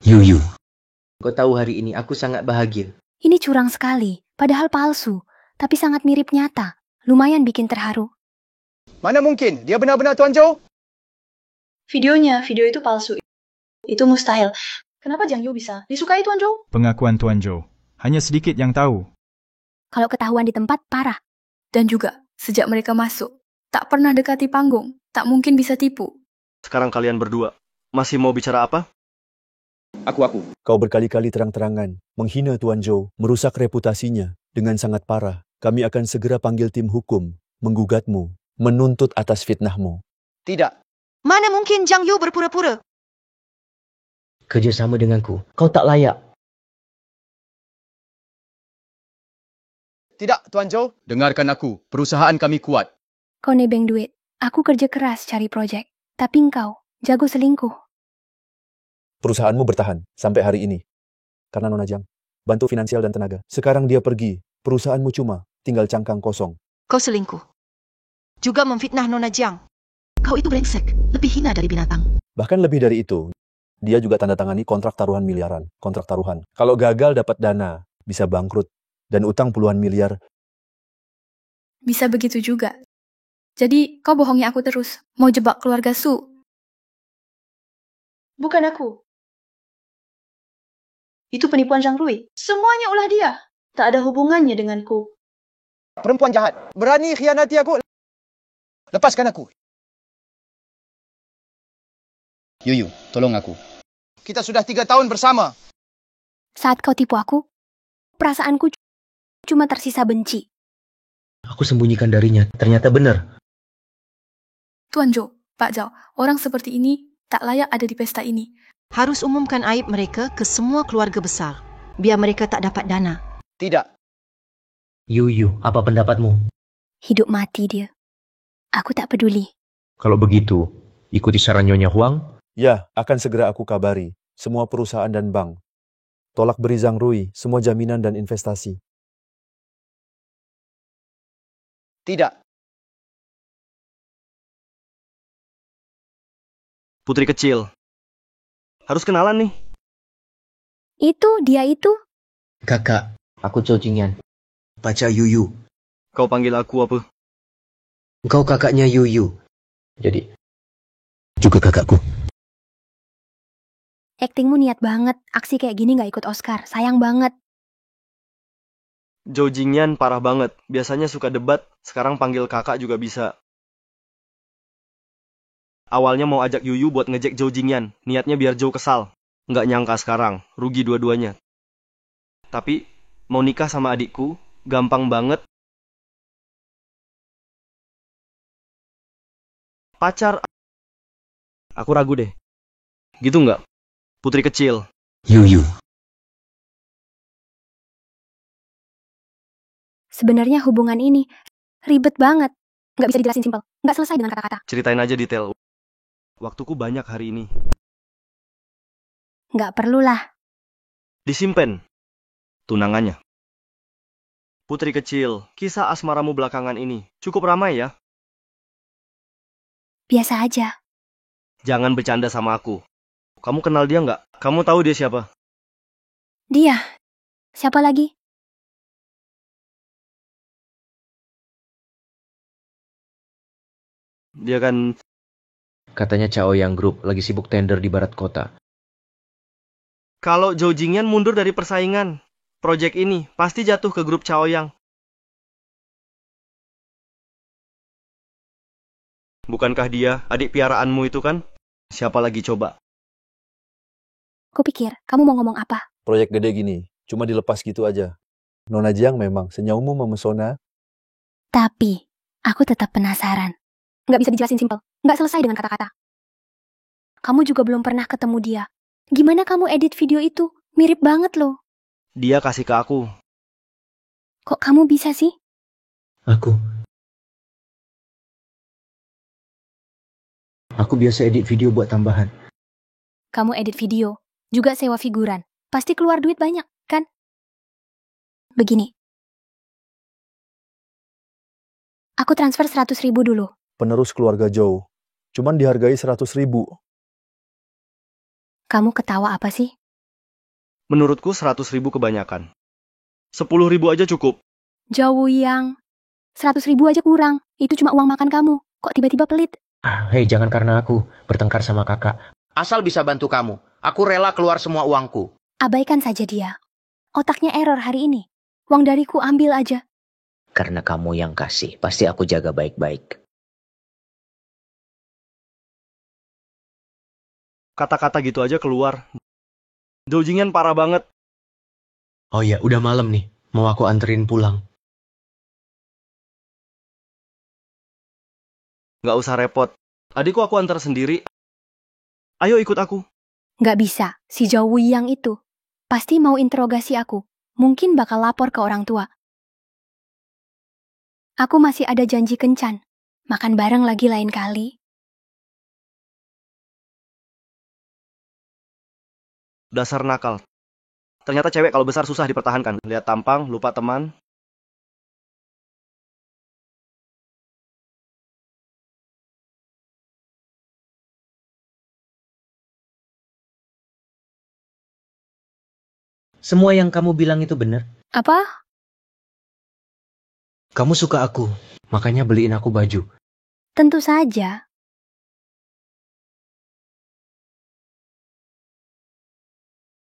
Yuyu, kau tahu hari ini aku sangat bahagia. Ini curang sekali, padahal palsu, tapi sangat mirip nyata. Lumayan bikin terharu. Mana mungkin? Dia benar-benar Tuan Zhou? Video itu palsu. Itu mustahil. Kenapa Jiang Yu bisa? Disukai Tuan Zhou? Pengakuan Tuan Zhou. Hanya sedikit yang tahu. Kalau ketahuan di tempat, parah. Dan juga, sejak mereka masuk, tak pernah dekati panggung, tak mungkin bisa tipu. Sekarang kalian berdua, masih mau bicara apa? Aku. Kau berkali-kali terang-terangan menghina Tuan Zhou, merusak reputasinya dengan sangat parah. Kami akan segera panggil tim hukum, menggugatmu, menuntut atas fitnahmu. Tidak. Mana mungkin Jiang Yu berpura-pura? Kerjasama denganku. Kau tak layak. Tidak, Tuan Zhou. Dengarkan aku, perusahaan kami kuat. Kau nebeng duit. Aku kerja keras cari proyek. Tapi engkau, jago selingkuh. Perusahaanmu bertahan sampai hari ini. Karena Nona Jiang bantu finansial dan tenaga. Sekarang dia pergi, perusahaanmu cuma tinggal cangkang kosong. Kau selingkuh. Juga memfitnah Nona Jiang. Kau itu brengsek, lebih hina dari binatang. Bahkan lebih dari itu, dia juga tanda tangani kontrak taruhan miliaran. Kontrak taruhan. Kalau gagal dapat dana, bisa bangkrut. Dan utang puluhan miliar. Bisa begitu juga. Jadi, kau bohongi aku terus. Mau jebak keluarga Su. Bukan aku. Itu penipuan Zhang Rui. Semuanya ulah dia. Tak ada hubungannya denganku. Perempuan jahat. Berani khianati aku. Lepaskan aku. Yuyu, tolong aku. Kita sudah 3 tahun bersama. Saat kau tipu aku, perasaanku cuma tersisa benci. Aku sembunyikan darinya. Ternyata benar. Tuan Zhou, Pak Zhao, orang seperti ini tak layak ada di pesta ini. Harus umumkan aib mereka ke semua keluarga besar. Biar mereka tak dapat dana. Tidak. Yuyu, apa pendapatmu? Hidup mati dia. Aku tak peduli. Kalau begitu, ikuti saran Nyonya Huang. Ya, akan segera aku kabari semua perusahaan dan bank. Tolak beri Zhang Rui semua jaminan dan investasi. Tidak. Putri kecil. Harus kenalan nih. Dia itu. Kakak, Aku Zhou Jingyan. pacar Yuyu. Kau panggil aku apa? Engkau kakaknya Yuyu. Jadi, Juga kakakku. Aktingmu niat banget. Aksi kayak gini gak ikut Oscar. Sayang banget. Zhou Jingyan parah banget. Biasanya suka debat, sekarang panggil kakak juga bisa. Awalnya mau ajak Yuyu buat ngejek Zhou Jingyan. Niatnya biar Zhou kesal. Nggak nyangka sekarang, rugi dua-duanya. Tapi, mau nikah sama adikku, gampang banget. Pacar. Aku ragu deh. Gitu nggak? Putri kecil. Yuyu. Sebenarnya hubungan ini ribet banget. Gak bisa dijelasin simpel. Gak selesai dengan kata-kata. Ceritain aja detail. Waktuku banyak hari ini. Gak perlulah. Disimpan tunangannya. Putri kecil, kisah asmaramu belakangan ini cukup ramai ya? Biasa aja. Jangan bercanda sama aku. Kamu kenal dia nggak? Kamu tahu dia siapa? Dia. Siapa lagi? Dia kan Katanya Chaoyang Group lagi sibuk tender di barat kota. Kalau Zhou Jingyan mundur dari persaingan, proyek ini pasti jatuh ke grup Chaoyang. Bukankah dia adik piaraanmu itu kan? Siapa lagi coba? Kupikir, kamu mau ngomong apa? Proyek gede gini, cuma dilepas gitu aja. Nona Jiang memang senyummu memesona. Tapi, aku tetap penasaran. Nggak bisa dijelasin simpel. Nggak selesai dengan kata-kata. Kamu juga belum pernah ketemu dia. Gimana kamu edit video itu? Mirip banget loh. Dia kasih ke aku. Kok kamu bisa sih? Aku biasa edit video buat tambahan. Kamu edit video, juga sewa figuran. Pasti keluar duit banyak, kan? Begini. Aku transfer 100.000 dulu. Penerus keluarga Zhou. Cuman dihargai 100.000. Kamu ketawa apa sih? Menurutku 100.000 kebanyakan. 10.000 aja cukup. Jauh yang 100.000 aja kurang. Itu cuma uang makan kamu. Kok tiba-tiba pelit? Hei, jangan karena aku bertengkar sama kakak. Asal bisa bantu kamu, aku rela keluar semua uangku. Abaikan saja dia. Otaknya error hari ini. Uang dariku ambil aja. Karena kamu yang kasih, pasti aku jaga baik-baik. Kata-kata gitu aja keluar. Zhou Jingyan parah banget. Oh ya, udah malam nih. Mau aku anterin pulang. Nggak usah repot. Adikku aku antar sendiri. Ayo ikut aku. Nggak bisa. Si Zhou yang itu pasti mau interogasi aku. Mungkin bakal lapor ke orang tua. Aku masih ada janji kencan. Makan bareng lagi lain kali. Dasar nakal. Ternyata cewek kalau besar susah dipertahankan. Lihat tampang, lupa teman. Semua yang kamu bilang itu benar. Apa? Kamu suka aku, makanya beliin aku baju. Tentu saja.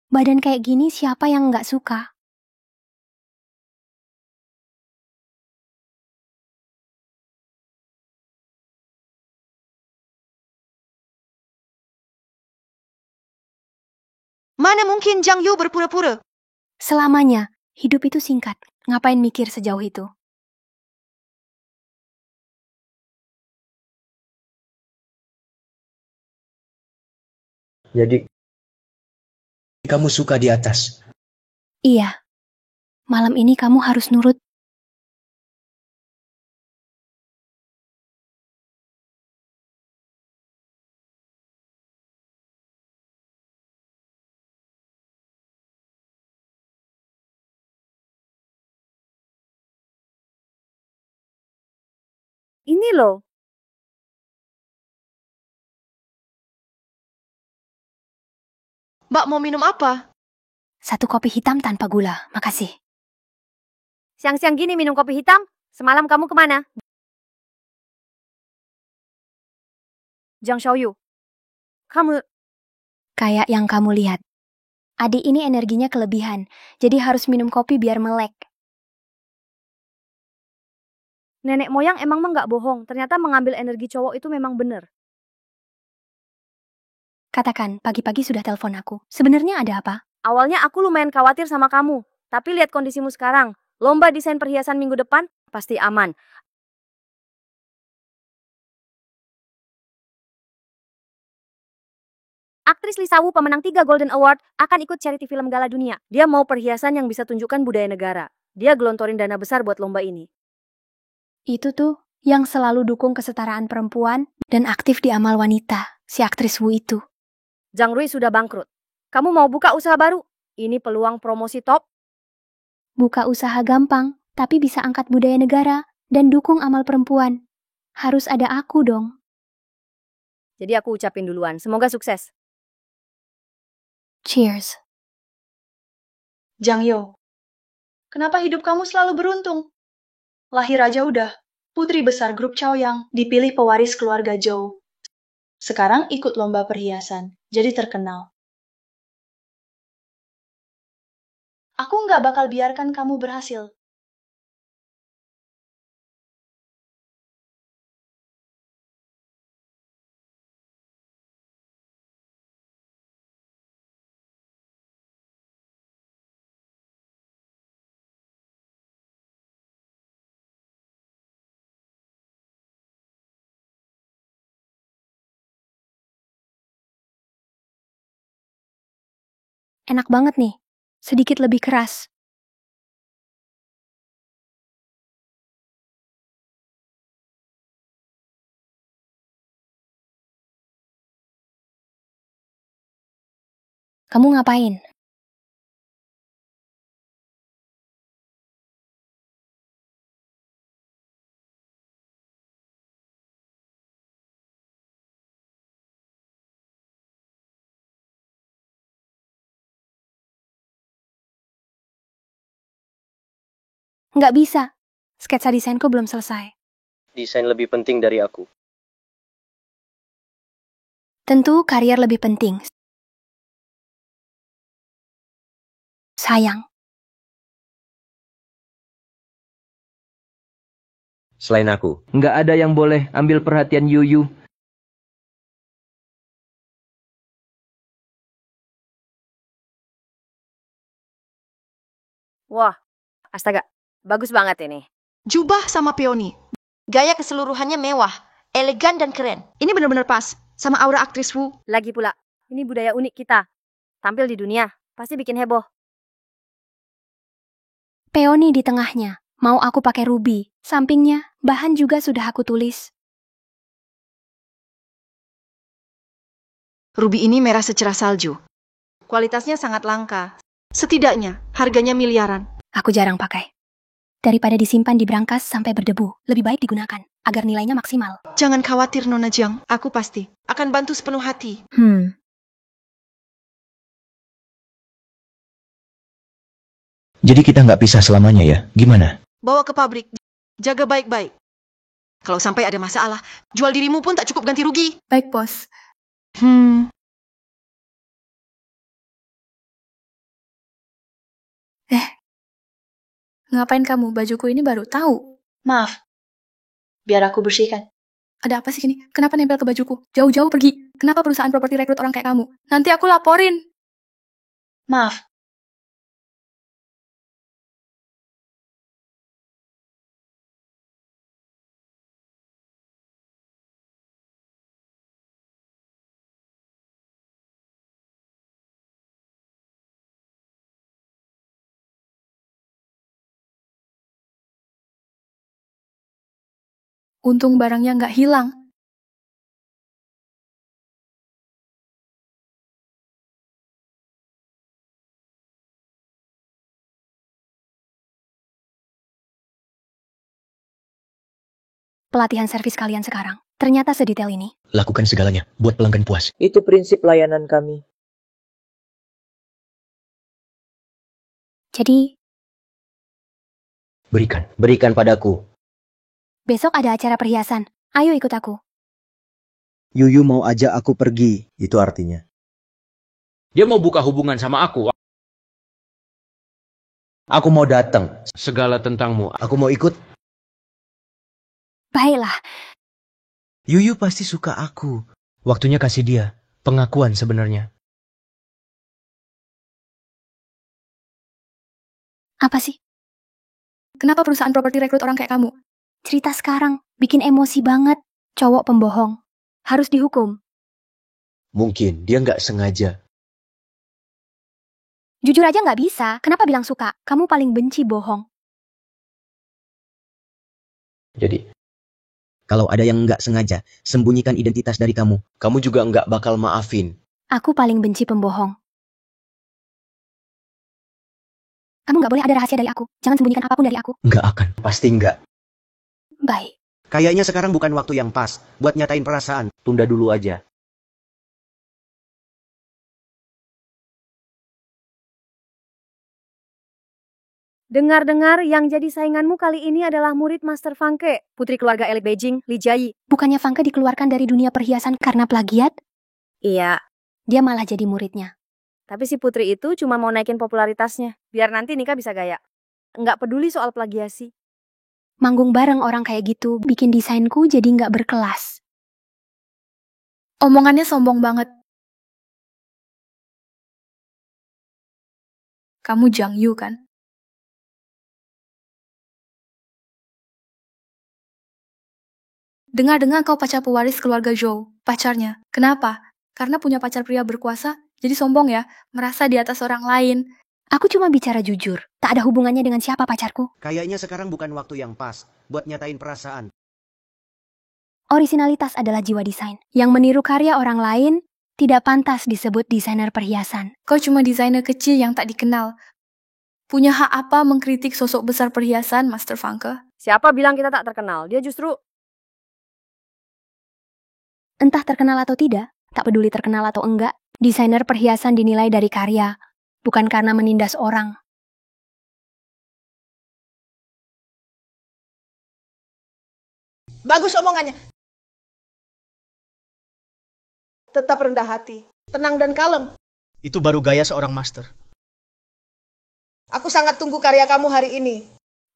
Badan kayak gini siapa yang nggak suka? Mana mungkin Zhang Yu berpura-pura? Selamanya, hidup itu singkat. Ngapain mikir sejauh itu? Jadi, kamu suka di atas. Iya. Malam ini kamu harus nurut. Ini loh. Mbak mau minum apa? 1 kopi hitam tanpa gula, makasih. Siang-siang gini minum kopi hitam? Semalam kamu kemana? Zhang Xiaoyu. Kamu... Kayak yang kamu lihat. Adik ini energinya kelebihan, jadi harus minum kopi biar melek. Nenek moyang emang mah nggak bohong. Ternyata mengambil energi cowok itu memang bener. Katakan, pagi-pagi sudah telepon aku. Sebenarnya ada apa? Awalnya aku lumayan khawatir sama kamu. Tapi lihat kondisimu sekarang. Lomba desain perhiasan minggu depan pasti aman. Aktris Lee Sawu, pemenang 3 Golden Award, akan ikut charity film gala dunia. Dia mau perhiasan yang bisa tunjukkan budaya negara. Dia gelontorin dana besar buat lomba ini. Itu tuh yang selalu dukung kesetaraan perempuan dan aktif di amal wanita, si aktris Wu itu. Zhang Rui sudah bangkrut. Kamu mau buka usaha baru? Ini peluang promosi top. Buka usaha gampang, tapi bisa angkat budaya negara dan dukung amal perempuan. Harus ada aku dong. Jadi aku ucapin duluan. Semoga sukses. Cheers. Zhang Yo, kenapa hidup kamu selalu beruntung? Lahir aja udah, putri besar grup Chaoyang, dipilih pewaris keluarga Zhou. Sekarang ikut lomba perhiasan, jadi terkenal. Aku nggak bakal biarkan kamu berhasil. Enak banget nih. Sedikit lebih keras. Kamu ngapain? Nggak bisa. Sketsa desainku belum selesai. Desain lebih penting dari aku. Tentu karier lebih penting. Sayang. Selain aku, nggak ada yang boleh ambil perhatian Yuyu. Wah, astaga. Bagus banget ini. Jubah sama peoni. Gaya keseluruhannya mewah, elegan dan keren. Ini benar-benar pas sama aura aktris Wu. Lagi pula, ini budaya unik kita. Tampil di dunia, pasti bikin heboh. Peoni di tengahnya. Mau aku pakai ruby. Sampingnya, bahan juga sudah aku tulis. Ruby ini merah secerah salju. Kualitasnya sangat langka. Setidaknya, harganya miliaran. Aku jarang pakai. Daripada disimpan di brankas sampai berdebu, lebih baik digunakan, agar nilainya maksimal. Jangan khawatir, Nona Jiang. Aku pasti akan bantu sepenuh hati. Jadi kita nggak pisah selamanya ya? Gimana? Bawa ke pabrik. Jaga baik-baik. Kalau sampai ada masalah, jual dirimu pun tak cukup ganti rugi. Baik, bos. Ngapain kamu? Bajuku ini baru tahu. Maaf. Biar aku bersihkan. Ada apa sih ini? Kenapa nempel ke bajuku? Jauh-jauh pergi. Kenapa perusahaan properti rekrut orang kayak kamu? Nanti aku laporin. Maaf. Untung barangnya nggak hilang. Pelatihan servis kalian sekarang, ternyata sedetail ini. Lakukan segalanya, buat pelanggan puas. Itu prinsip layanan kami. Jadi, Berikan padaku. besok ada acara perhiasan. Ayo ikut aku. Yuyu mau ajak aku pergi, itu artinya. Dia mau buka hubungan sama aku. Aku mau datang. Segala tentangmu. Aku mau ikut. Baiklah. Yuyu pasti suka aku. Waktunya kasih dia pengakuan sebenarnya. Apa sih? Kenapa perusahaan properti rekrut orang kayak kamu? Cerita sekarang, bikin emosi banget. Cowok pembohong. Harus dihukum. Mungkin dia nggak sengaja. Jujur aja nggak bisa. Kenapa bilang suka? Kamu paling benci bohong. Jadi, kalau ada yang nggak sengaja, sembunyikan identitas dari kamu. Kamu juga nggak bakal maafin. Aku paling benci pembohong. Kamu nggak boleh ada rahasia dari aku. Jangan sembunyikan apapun dari aku. Nggak akan. Pasti nggak. Baik. Kayaknya sekarang bukan waktu yang pas buat nyatain perasaan. Tunda dulu aja. Dengar-dengar yang jadi sainganmu kali ini adalah murid Master Fangke, putri keluarga elit Beijing, Li Jiayi. Bukannya Fangke dikeluarkan dari dunia perhiasan karena plagiat? Iya. Dia malah jadi muridnya. Tapi si putri itu cuma mau naikin popularitasnya, biar nanti nikah bisa gaya. Nggak peduli soal plagiasi. Manggung bareng orang kayak gitu, bikin desainku jadi nggak berkelas. Omongannya sombong banget. Kamu Jiang Yu kan? Dengar-dengar kau pacar pewaris keluarga Zhou, pacarnya. Kenapa? Karena punya pacar pria berkuasa, jadi sombong ya, merasa di atas orang lain. Aku cuma bicara jujur, tak ada hubungannya dengan siapa pacarku. Kayaknya sekarang bukan waktu yang pas buat nyatain perasaan. Orisinalitas adalah jiwa desain. Yang meniru karya orang lain tidak pantas disebut desainer perhiasan. Kau cuma desainer kecil yang tak dikenal. Punya hak apa mengkritik sosok besar perhiasan, Master Fangke? Siapa bilang kita tak terkenal? Dia justru... Entah terkenal atau tidak, tak peduli terkenal atau enggak, desainer perhiasan dinilai dari karya, bukan karena menindas orang. Bagus omongannya. Tetap rendah hati, tenang dan kalem. Itu baru gaya seorang master. Aku sangat tunggu karya kamu hari ini.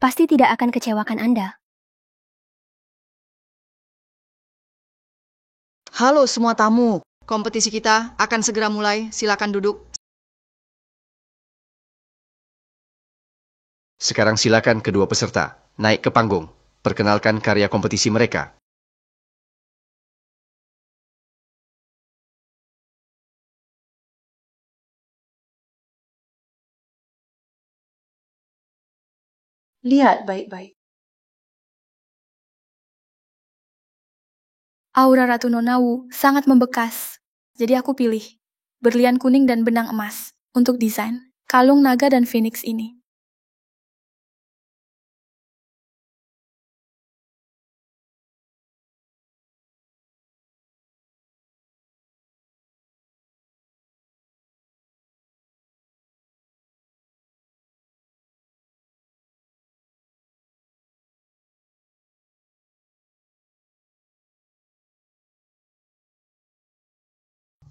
Pasti tidak akan kecewakan Anda. Halo semua tamu, kompetisi kita akan segera mulai, silakan duduk. Sekarang silakan kedua peserta naik ke panggung, perkenalkan karya kompetisi mereka. Lihat baik-baik. Aura Ratu Nonawu sangat membekas. Jadi aku pilih berlian kuning dan benang emas untuk desain kalung naga dan phoenix ini.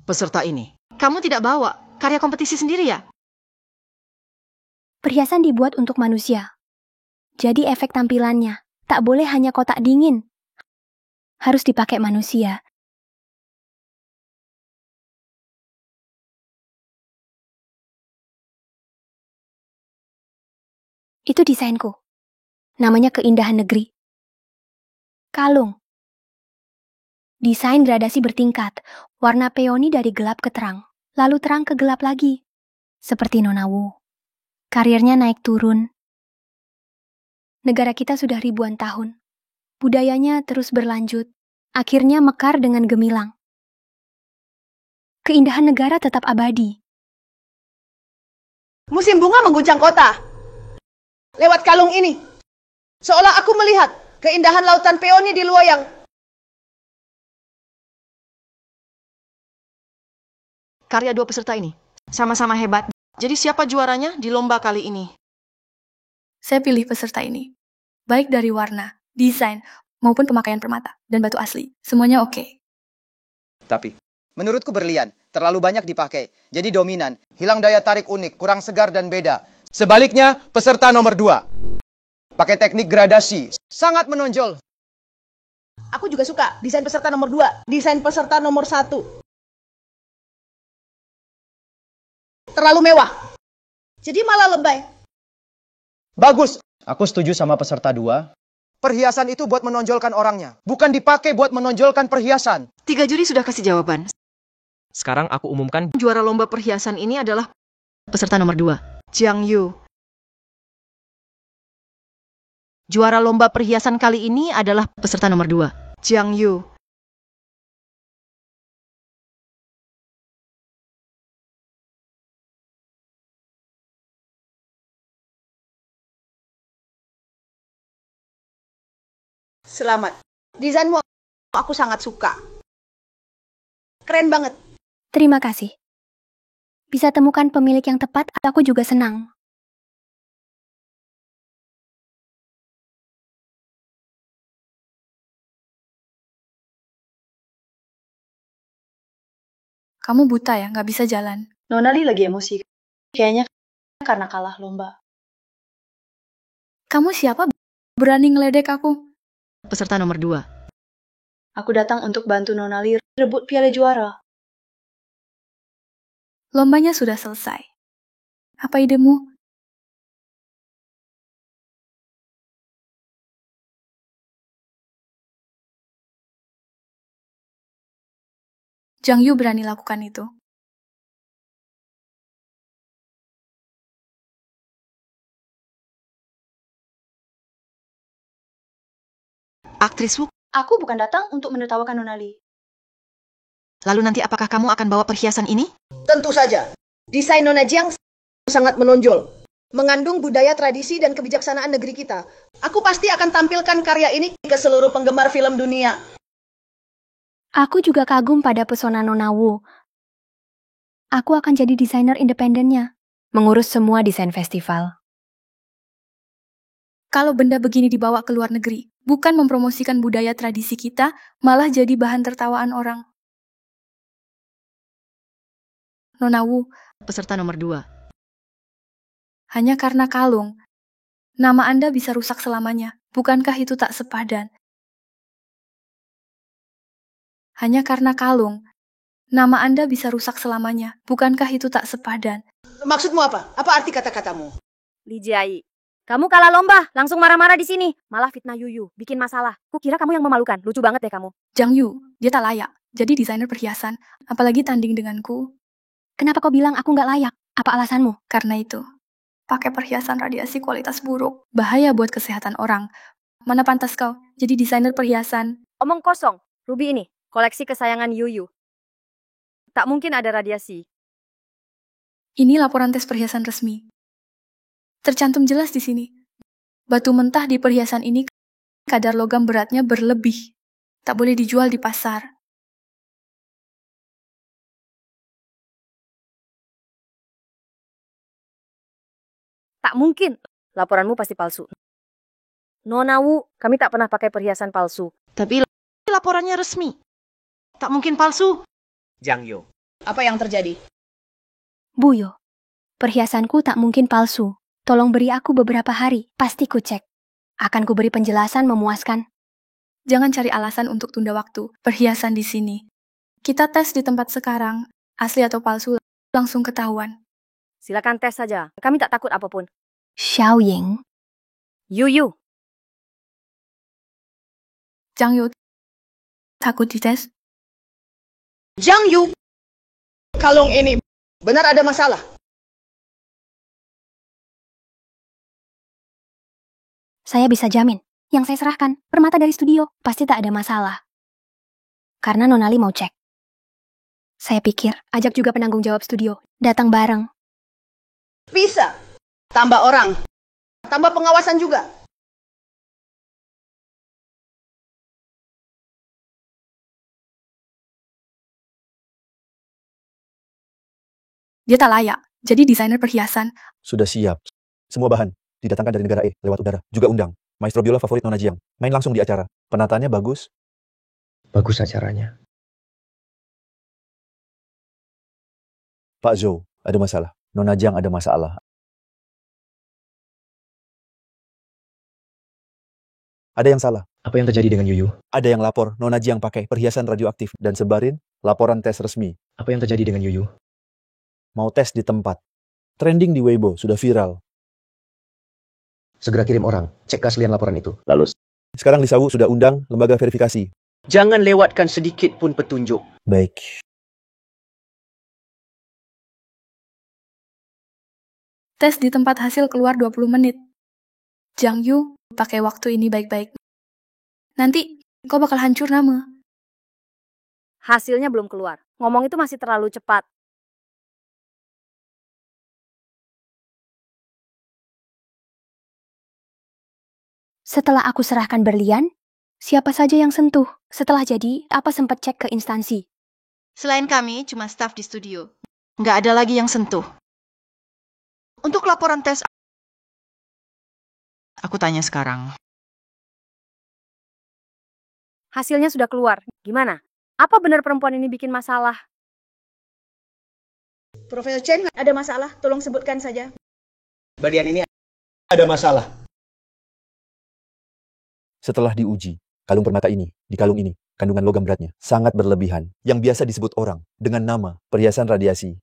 Peserta ini, kamu tidak bawa karya kompetisi sendiri ya? Perhiasan dibuat untuk manusia. Jadi efek tampilannya tak boleh hanya kotak dingin. Harus dipakai manusia. Itu desainku. Namanya keindahan negeri. Kalung. Desain gradasi bertingkat. Warna peoni dari gelap ke terang. Lalu terang ke gelap lagi. Seperti Nonawu. Karirnya naik turun. Negara kita sudah ribuan tahun. Budayanya terus berlanjut. Akhirnya mekar dengan gemilang. Keindahan negara tetap abadi. Musim bunga mengguncang kota. Lewat kalung ini, seolah aku melihat keindahan lautan peoni di Luoyang. Karya dua peserta ini sama-sama hebat. Jadi siapa juaranya di lomba kali ini? Saya pilih peserta ini. Baik dari warna, desain, maupun pemakaian permata dan batu asli. Semuanya oke. Tapi, menurutku berlian terlalu banyak dipakai. Jadi dominan, hilang daya tarik unik, kurang segar dan beda. Sebaliknya, peserta nomor 2. Pakai teknik gradasi, sangat menonjol. Aku juga suka desain peserta nomor 2, desain peserta nomor 1. Terlalu mewah. Jadi malah lebay. Bagus, aku setuju sama peserta 2. Perhiasan itu buat menonjolkan orangnya, bukan dipakai buat menonjolkan perhiasan. 3 juri sudah kasih jawaban. Sekarang aku umumkan Juara lomba perhiasan ini adalah peserta nomor 2, Jiang Yu. Juara lomba perhiasan kali ini adalah peserta nomor 2, Jiang Yu. Selamat. Desainmu aku sangat suka. Keren banget. Terima kasih. Bisa temukan pemilik yang tepat, aku juga senang. Kamu buta ya, nggak bisa jalan. Nonali lagi emosi. Kayaknya karena kalah lomba. Kamu siapa berani ngeledek aku? Peserta nomor 2. Aku datang untuk bantu Nonali rebut piala juara. Lombanya sudah selesai. Apa idemu? Jang Yu berani lakukan itu. Aktris Wu, Aku bukan datang untuk menertawakan Nonali. lalu nanti apakah kamu akan bawa perhiasan ini? Tentu saja. Desain Nona Jiang sangat menonjol. Mengandung budaya, tradisi, dan kebijaksanaan negeri kita. Aku pasti akan tampilkan karya ini ke seluruh penggemar film dunia. Aku juga kagum pada pesona Nona Wu. Aku akan jadi desainer independennya, mengurus semua desain festival. Kalau benda begini dibawa ke luar negeri, bukan mempromosikan budaya tradisi kita, malah jadi bahan tertawaan orang. Nona Wu, Peserta nomor 2. hanya karena kalung, nama Anda bisa rusak selamanya. Bukankah itu tak sepadan? Hanya karena kalung, nama Anda bisa rusak selamanya. Bukankah itu tak sepadan? Maksudmu apa? Apa arti kata-katamu? Li Jiai, kamu kalah lomba, langsung marah-marah di sini. Malah fitnah Yuyu, bikin masalah. Kukira kamu yang memalukan, lucu banget deh kamu. Jang Yu, dia tak layak. Jadi desainer perhiasan, apalagi tanding denganku. Kenapa kau bilang aku nggak layak? Apa alasanmu? Karena itu, pakai perhiasan radiasi kualitas buruk, bahaya buat kesehatan orang. Mana pantas kau jadi desainer perhiasan? Omong kosong, Ruby ini, koleksi kesayangan Yuyu. Tak mungkin ada radiasi. Ini laporan tes perhiasan resmi. Tercantum jelas di sini. Batu mentah di perhiasan ini kadar logam beratnya berlebih. Tak boleh dijual di pasar. Tak mungkin, laporanmu pasti palsu. Nona Wu, kami tak pernah pakai perhiasan palsu. Tapi laporannya resmi. Tak mungkin palsu. Jang Yo. Apa yang terjadi? Buyo, perhiasanku tak mungkin palsu. Tolong beri aku beberapa hari, pasti ku cek. Akan ku beri penjelasan memuaskan. Jangan cari alasan untuk tunda waktu. Perhiasan di sini. Kita tes di tempat sekarang, asli atau palsu, langsung ketahuan. Silakan tes saja, kami tak takut apapun. Xiaoying. Yuyu. Jang Yu, takut dites? Jang Yu, kalung ini benar ada masalah. Saya bisa jamin, yang saya serahkan, permata dari studio, pasti tak ada masalah. Karena Nonali mau cek. Saya pikir, ajak juga penanggung jawab studio, datang bareng. Bisa. Tambah orang. Tambah pengawasan juga. Dia tak layak, jadi desainer perhiasan. Sudah siap. Semua bahan didatangkan dari negara E lewat udara. Juga undang maestro biola favorit Nona Jiang. Main langsung di acara. Penataannya bagus. Bagus acaranya. Pak Zhou, ada masalah. Nona Jiang ada masalah. Ada yang salah. Apa yang terjadi dengan Yuyu? Ada yang lapor Nona Jiang pakai perhiasan radioaktif dan sebarin laporan tes resmi. Apa yang terjadi dengan Yuyu? Mau tes di tempat. Trending di Weibo, sudah viral. Segera kirim orang, cek keaslian laporan itu. Lalu, sekarang Lisa Wu sudah undang lembaga verifikasi. Jangan lewatkan sedikit pun petunjuk. Baik. Tes di tempat hasil keluar 20 menit. Jang Yu, pakai waktu ini baik-baik. Nanti, kau bakal hancur nama. Hasilnya belum keluar. Ngomong itu masih terlalu cepat. Setelah aku serahkan berlian, siapa saja yang sentuh? Setelah jadi, apa sempat cek ke instansi? Selain kami, cuma staf di studio. Nggak ada lagi yang sentuh. Untuk laporan tes, aku tanya sekarang. Hasilnya sudah keluar. Gimana? Apa benar perempuan ini bikin masalah? Profesor Chen, ada masalah? Tolong sebutkan saja. Berlian ini ada masalah. Setelah diuji, kalung permata ini, di kalung ini, kandungan logam beratnya sangat berlebihan, yang biasa disebut orang dengan nama perhiasan radiasi.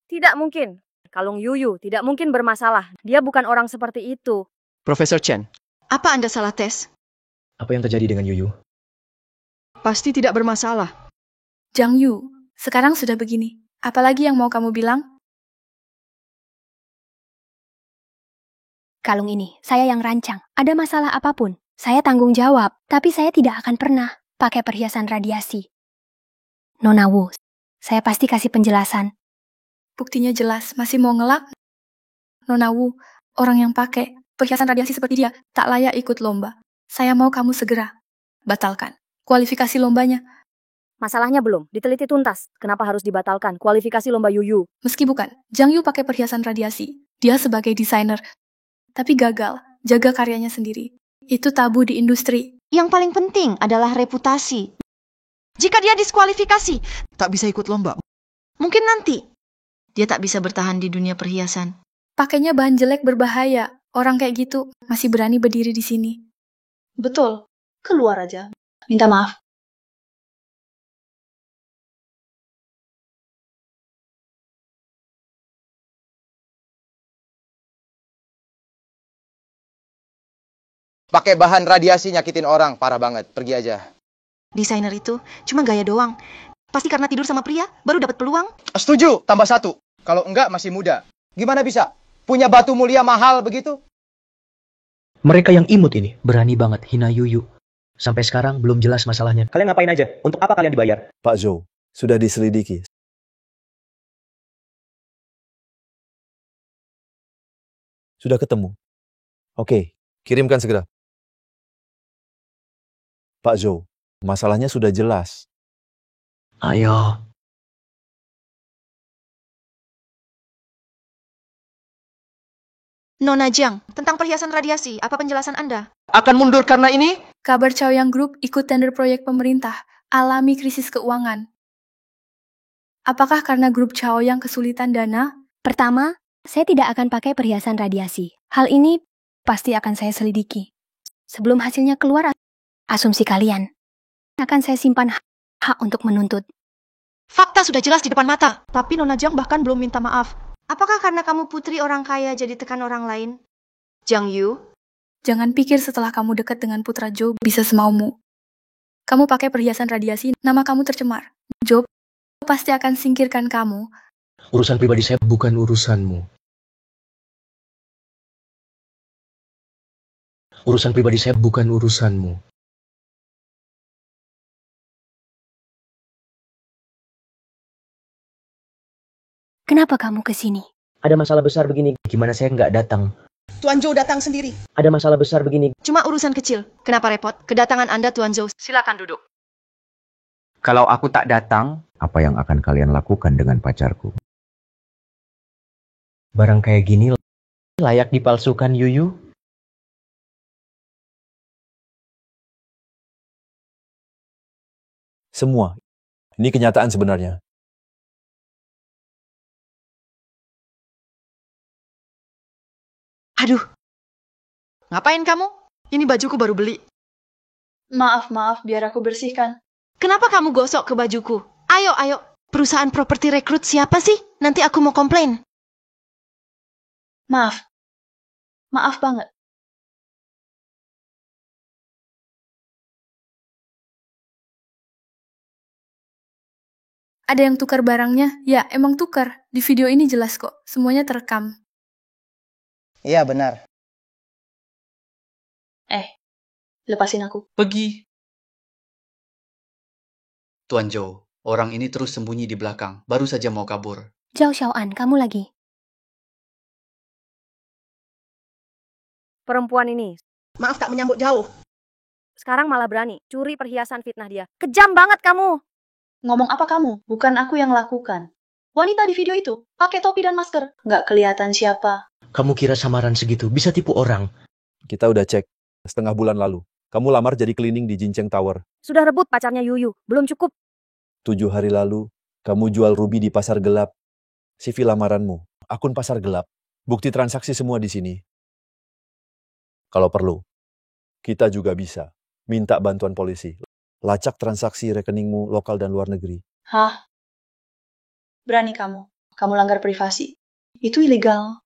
Tidak mungkin. Kalung Yuyu tidak mungkin bermasalah. Dia bukan orang seperti itu. Profesor Chen, Apa Anda salah tes? Apa yang terjadi dengan Yuyu? Pasti tidak bermasalah. Jang Yu, sekarang sudah begini. Apalagi yang mau kamu bilang? Kalung ini, saya yang rancang. Ada masalah apapun, saya tanggung jawab. Tapi saya tidak akan pernah pakai perhiasan radiasi. Nona Wu, saya pasti kasih penjelasan. Buktinya jelas, masih mau ngelak? Nona Wu, orang yang pakai perhiasan radiasi seperti dia tak layak ikut lomba. Saya mau kamu segera batalkan kualifikasi lombanya. Masalahnya belum diteliti tuntas. Kenapa harus dibatalkan kualifikasi lomba Yuyu? Meski bukan, Jang Yu pakai perhiasan radiasi. Dia sebagai desainer, tapi gagal jaga karyanya sendiri. Itu tabu di industri. Yang paling penting adalah reputasi. Jika dia diskualifikasi, tak bisa ikut lomba. Mungkin nanti dia tak bisa bertahan di dunia perhiasan. Pakainya bahan jelek berbahaya. Orang kayak gitu masih berani berdiri di sini. Betul. Keluar aja. Minta maaf. Pakai bahan radiasi nyakitin orang, parah banget. Pergi aja. Desainer itu cuma gaya doang. Pasti karena tidur sama pria, baru dapat peluang. Setuju, tambah 1. Kalau enggak, masih muda. Gimana bisa? Punya batu mulia mahal begitu? Mereka yang imut ini berani banget hina Yuyu. Sampai sekarang belum jelas masalahnya. Kalian ngapain aja? Untuk apa kalian dibayar? Pak Zhou, sudah diselidiki. Sudah ketemu. Oke, kirimkan segera. Pak Zhou, masalahnya sudah jelas. Ayo. Nona Jiang, tentang perhiasan radiasi, apa penjelasan Anda? Akan mundur karena ini? Kabar Chaoyang Group ikut tender proyek pemerintah, alami krisis keuangan. Apakah karena grup Chaoyang kesulitan dana? Pertama, saya tidak akan pakai perhiasan radiasi. Hal ini pasti akan saya selidiki. Sebelum hasilnya keluar, asumsi kalian akan saya simpan hak untuk menuntut. Fakta sudah jelas di depan mata. Tapi Nona Jiang bahkan belum minta maaf. Apakah karena kamu putri orang kaya jadi tekan orang lain? Jang Yu? Jangan pikir setelah kamu dekat dengan putra Zhou bisa semaumu. Kamu pakai perhiasan radiasi, nama kamu tercemar. Zhou pasti akan singkirkan kamu. Urusan pribadi saya bukan urusanmu. Urusan pribadi saya bukan urusanmu. Kenapa kamu ke sini? Ada masalah besar begini, gimana saya nggak datang? Tuan Zhou datang sendiri. Ada masalah besar begini. Cuma urusan kecil. Kenapa repot? Kedatangan Anda, Tuan Zhou. Silakan duduk. Kalau aku tak datang, apa yang akan kalian lakukan dengan pacarku? Barang kayak gini layak dipalsukan, Yuyu? Semua. Ini kenyataan sebenarnya. Aduh. Ngapain kamu? Ini bajuku baru beli. Maaf, biar aku bersihkan. Kenapa kamu gosok ke bajuku? Ayo. Perusahaan properti rekrut siapa sih? Nanti aku mau komplain. Maaf banget. Ada yang tukar barangnya? Ya, emang tukar. Di video ini jelas kok. Semuanya terekam. Iya, benar. Lepasin aku. Pergi. Tuan Zhou, orang ini terus sembunyi di belakang. Baru saja mau kabur. Zhao Xiaoan, kamu lagi. Perempuan ini Maaf tak menyambut jauh. sekarang malah berani curi perhiasan fitnah dia. Kejam banget kamu. Ngomong apa kamu? Bukan aku yang lakukan. Wanita di video itu pakai topi dan masker. Nggak kelihatan siapa. Kamu kira samaran segitu bisa tipu orang? Kita udah cek setengah bulan lalu. Kamu lamar jadi cleaning di Jincheng Tower. Sudah rebut pacarnya Yuyu. Belum cukup. 7 hari lalu, kamu jual Ruby di pasar gelap. CV lamaranmu, akun pasar gelap, bukti transaksi semua di sini. Kalau perlu, kita juga bisa minta bantuan polisi. Lacak transaksi rekeningmu lokal dan luar negeri. Hah? Berani kamu? Kamu langgar privasi. Itu ilegal.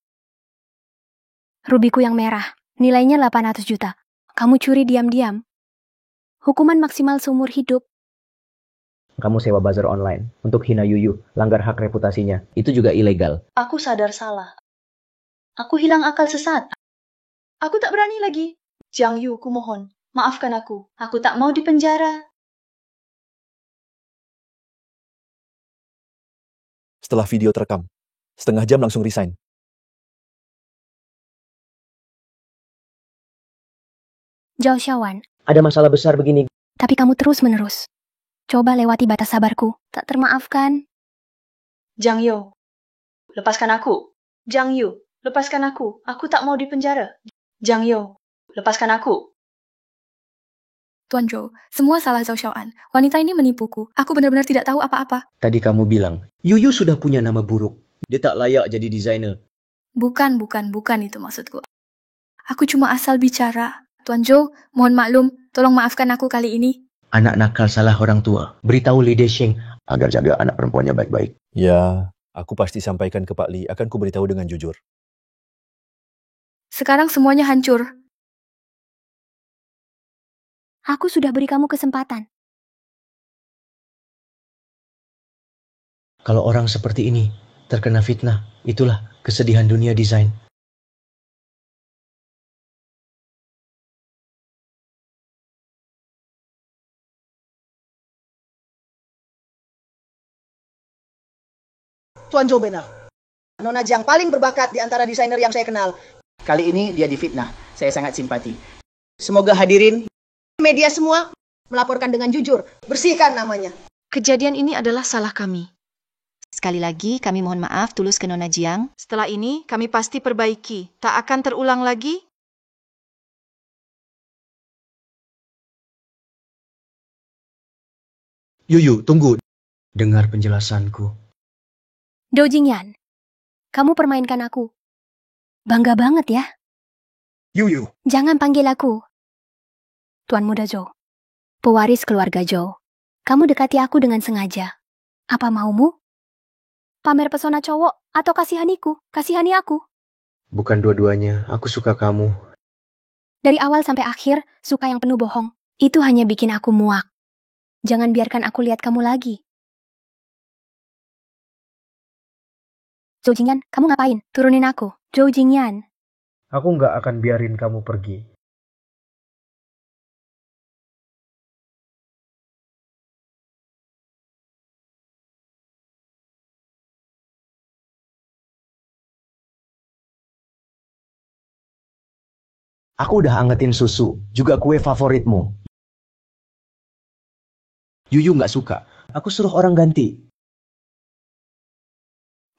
Rubiku yang merah, nilainya 800 juta. Kamu curi diam-diam. Hukuman maksimal seumur hidup. Kamu sewa buzzer online untuk hina Yuyu, langgar hak reputasinya. Itu juga ilegal. Aku sadar salah. Aku hilang akal sesat. Aku tak berani lagi. Jiang Yu, kumohon. Maafkan aku. Aku tak mau dipenjara. Setelah video terekam, setengah jam langsung resign. Zhao Xiaowan, Ada masalah besar begini. tapi kamu terus-menerus. Coba lewati batas sabarku. Tak termaafkan. Jiang Yu, lepaskan aku. Jiang Yu, lepaskan aku. Aku tak mau dipenjara. Jiang Yu, lepaskan aku. Tuan Zhou, semua salah Zhao Xiaoan. Wanita ini menipuku. Aku benar-benar tidak tahu apa-apa. Tadi kamu bilang, Yuyu sudah punya nama buruk. Dia tak layak jadi desainer. Bukan itu maksudku. Aku cuma asal bicara. Tuan Zhou, mohon maklum. Tolong maafkan aku kali ini. Anak nakal salah orang tua. Beritahu Li Desheng agar jaga anak perempuannya baik-baik. Ya, aku pasti sampaikan ke Pak Li. Akan kuberitahu dengan jujur. Sekarang semuanya hancur. Aku sudah beri kamu kesempatan. Kalau orang seperti ini terkena fitnah, itulah kesedihan dunia desain. Tuan Zhou benar. Nona Jiang paling berbakat di antara desainer yang saya kenal. Kali ini dia difitnah. Saya sangat simpati. Semoga hadirin media semua melaporkan dengan jujur. Bersihkan namanya. Kejadian ini adalah salah kami. Sekali lagi, kami mohon maaf tulus ke Nona Jiang. Setelah ini, kami pasti perbaiki. Tak akan terulang lagi. Yuyu, tunggu. Dengar penjelasanku. Dou Jingyan, kamu permainkan aku. Bangga banget ya. Yuyu. Jangan panggil aku Tuan Muda Zhou. Pewaris keluarga Zhou. Kamu dekati aku dengan sengaja. Apa maumu? Pamer pesona cowok atau kasihani aku? Bukan dua-duanya, aku suka kamu. Dari awal sampai akhir, suka yang penuh bohong. Itu hanya bikin aku muak. Jangan biarkan aku lihat kamu lagi. Zhou Jingyan, kamu ngapain? Turunin aku. Zhou Jingyan. Aku nggak akan biarin kamu pergi. Aku udah angetin susu, juga kue favoritmu. Yuyu nggak suka. Aku suruh orang ganti.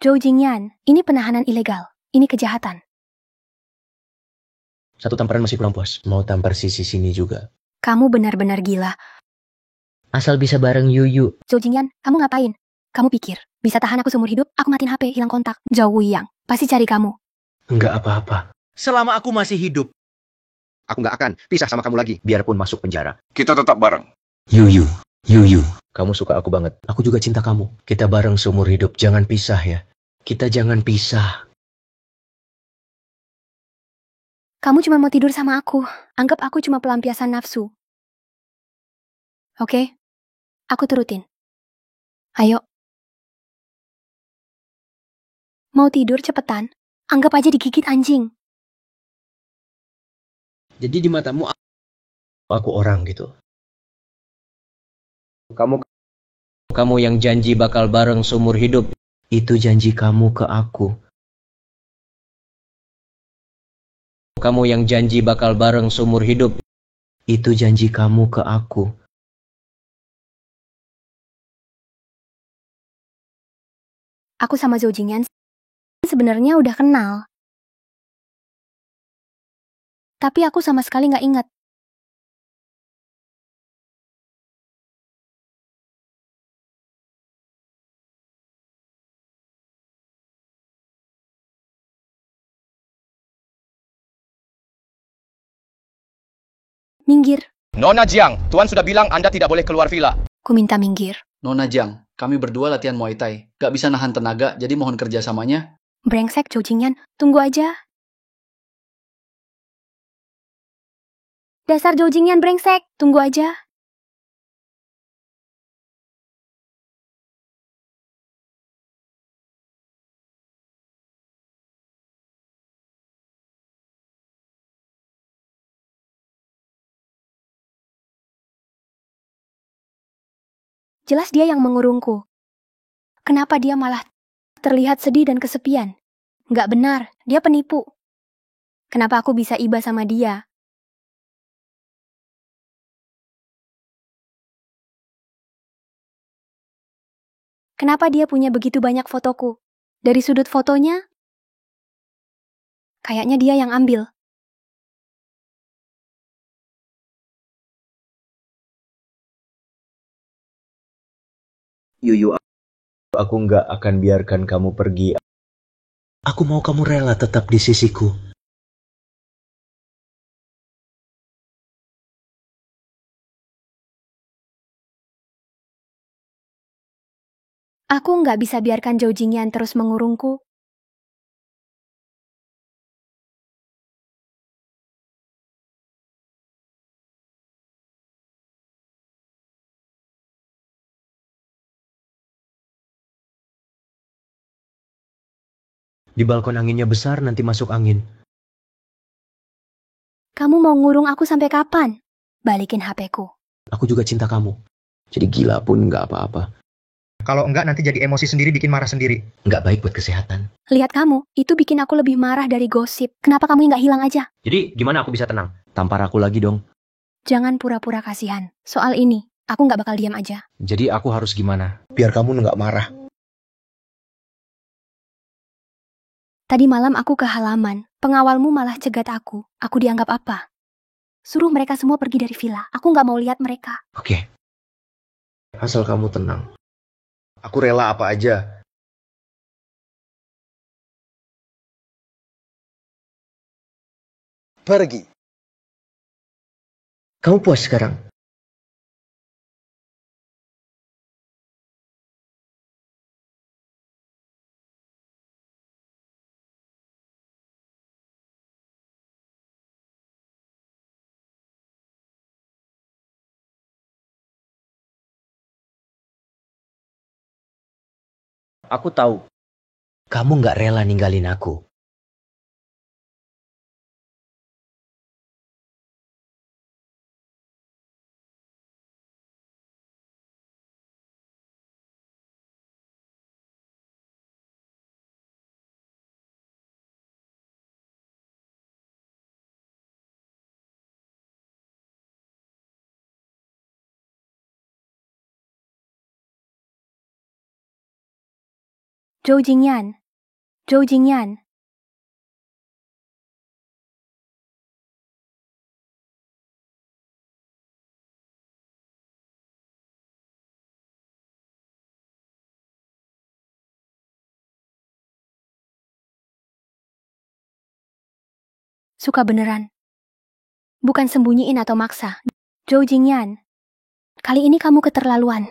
Zhou Jingyan, ini penahanan ilegal. Ini kejahatan. Satu tamparan masih kurang puas. Mau tampar sisi sini juga. Kamu benar-benar gila. Asal bisa bareng Yuyu. Zhou Jingyan, kamu ngapain? Kamu pikir, bisa tahan aku seumur hidup? Aku matiin HP, hilang kontak. Zhou Wuyang, pasti cari kamu. Enggak apa-apa. Selama aku masih hidup. Aku nggak akan pisah sama kamu lagi. Biarpun masuk penjara. Kita tetap bareng. Yuyu. Kamu suka aku banget. Aku juga cinta kamu. Kita bareng seumur hidup. Jangan pisah ya. Kita jangan pisah. Kamu cuma mau tidur sama aku. Anggap aku cuma pelampiasan nafsu. Oke? Aku turutin. Ayo. Mau tidur cepetan? Anggap aja digigit anjing. Jadi di matamu aku orang gitu. Kamu yang janji bakal bareng seumur hidup. Itu janji kamu ke aku. Kamu yang janji bakal bareng seumur hidup. Itu janji kamu ke aku. Aku sama Zhou Jingyan sebenarnya udah kenal. Tapi aku sama sekali nggak ingat Minggir. Nona Jiang, Tuan sudah bilang Anda tidak boleh keluar villa. Ku minta minggir. Nona Jiang, kami berdua latihan Muay Thai. Gak bisa nahan tenaga, jadi mohon kerjasamanya. Brengsek Zhou Jingyan, tunggu aja. Dasar Zhou Jingyan brengsek, tunggu aja. Jelas dia yang mengurungku. Kenapa dia malah terlihat sedih dan kesepian? Nggak benar, dia penipu. Kenapa aku bisa iba sama dia? Kenapa dia punya begitu banyak fotoku? Dari sudut fotonya, kayaknya dia yang ambil. Yuyu, aku nggak akan biarkan kamu pergi. Aku mau kamu rela tetap di sisiku. Aku nggak bisa biarkan Zhou Jingyan terus mengurungku. Di balkon anginnya besar, nanti masuk angin. Kamu mau ngurung aku sampai kapan? Balikin HP-ku. Aku juga cinta kamu. Jadi gila pun nggak apa-apa. Kalau enggak nanti jadi emosi sendiri, bikin marah sendiri. Nggak baik buat kesehatan. Lihat kamu, itu bikin aku lebih marah dari gosip. Kenapa kamu nggak hilang aja? Jadi gimana aku bisa tenang? Tampar aku lagi dong. Jangan pura-pura kasihan. Soal ini, aku nggak bakal diam aja. Jadi aku harus gimana? Biar kamu nggak marah. Tadi malam aku ke halaman. Pengawalmu malah cegat aku. Aku dianggap apa? Suruh mereka semua pergi dari villa. Aku nggak mau lihat mereka. Oke. Asal kamu tenang. Aku rela apa aja. Pergi. Kamu puas sekarang? Aku tahu. Kamu nggak rela ninggalin aku. Zhou Jingyan. Zhou Jingyan. Suka beneran. Bukan sembunyiin atau maksa. Zhou Jingyan. Kali ini kamu keterlaluan.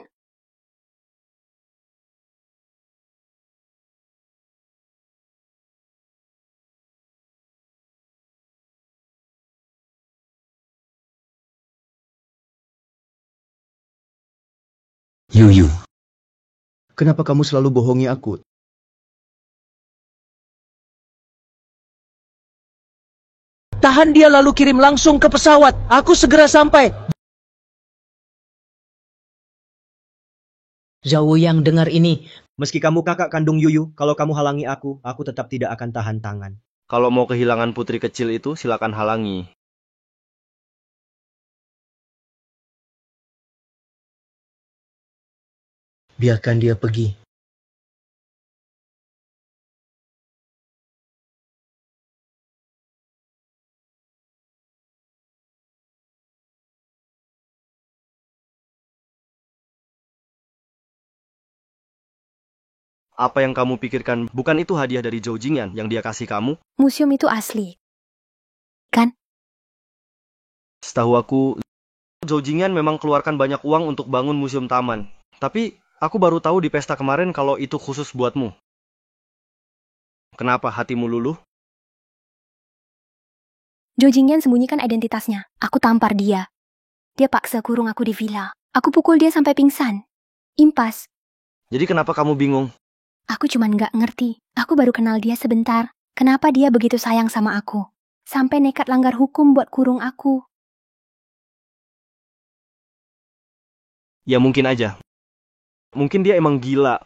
Yuyu. Kenapa kamu selalu bohongi aku? Tahan dia lalu kirim langsung ke pesawat. Aku segera sampai. Zhao yang dengar ini. Meski kamu kakak kandung Yuyu, kalau kamu halangi aku tetap tidak akan tahan tangan. Kalau mau kehilangan putri kecil itu, silakan halangi. Biarkan dia pergi. Apa yang kamu pikirkan, bukan itu hadiah dari Zhou Jingyan yang dia kasih kamu? Museum itu asli. Kan? Setahu aku, Zhou Jingyan memang keluarkan banyak uang untuk bangun museum taman. Tapi, aku baru tahu di pesta kemarin kalau itu khusus buatmu. Kenapa hatimu luluh? Zhou Jingyan sembunyikan identitasnya. Aku tampar dia. Dia paksa kurung aku di villa. Aku pukul dia sampai pingsan. Impas. Jadi kenapa kamu bingung? Aku cuman nggak ngerti. Aku baru kenal dia sebentar. Kenapa dia begitu sayang sama aku? Sampai nekat langgar hukum buat kurung aku. Ya mungkin aja. Mungkin dia emang gila.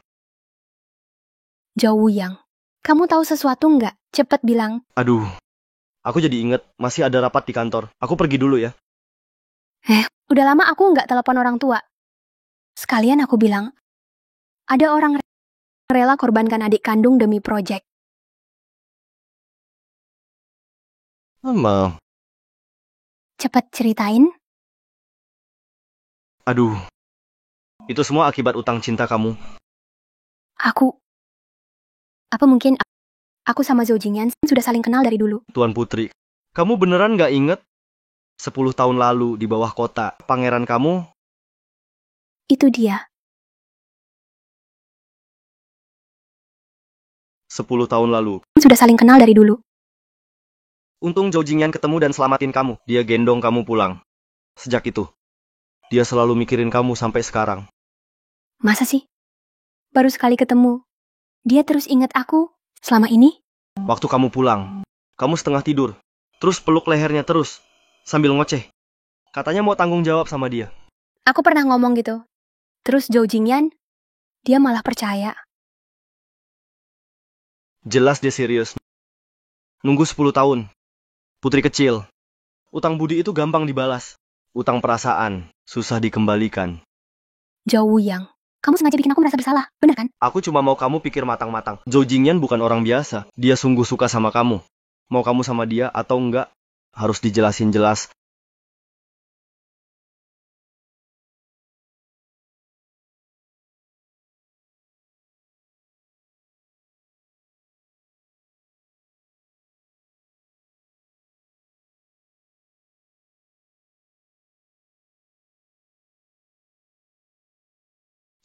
Zhou Wuyang, kamu tahu sesuatu nggak? Cepet bilang. Aduh, aku jadi inget masih ada rapat di kantor. Aku pergi dulu ya. Udah lama aku nggak telepon orang tua. Sekalian aku bilang, ada orang rela korbankan adik kandung demi proyek. Mama. Cepet ceritain. Aduh, itu semua akibat utang cinta kamu. Apa mungkin aku sama Zhou Jingyan sudah saling kenal dari dulu? Tuan Putri, kamu beneran gak inget? 10 tahun lalu di bawah kota, pangeran kamu... Itu dia. 10 tahun lalu. Sudah saling kenal dari dulu. Untung Zhou Jingyan ketemu dan selamatin kamu. Dia gendong kamu pulang. Sejak itu, dia selalu mikirin kamu sampai sekarang. Masa sih? Baru sekali ketemu. Dia terus ingat aku selama ini? Waktu kamu pulang, kamu setengah tidur. Terus peluk lehernya terus, sambil ngoceh. Katanya mau tanggung jawab sama dia. Aku pernah ngomong gitu. Terus Zhou Jingyan, dia malah percaya. Jelas dia serius. Nunggu 10 tahun. Putri kecil. Utang budi itu gampang dibalas. Utang perasaan, susah dikembalikan. Zhou Wuyang, kamu sengaja bikin aku merasa bersalah, bener kan? Aku cuma mau kamu pikir matang-matang. Zhou Jingyan bukan orang biasa. Dia sungguh suka sama kamu. Mau kamu sama dia atau enggak, harus dijelasin jelas.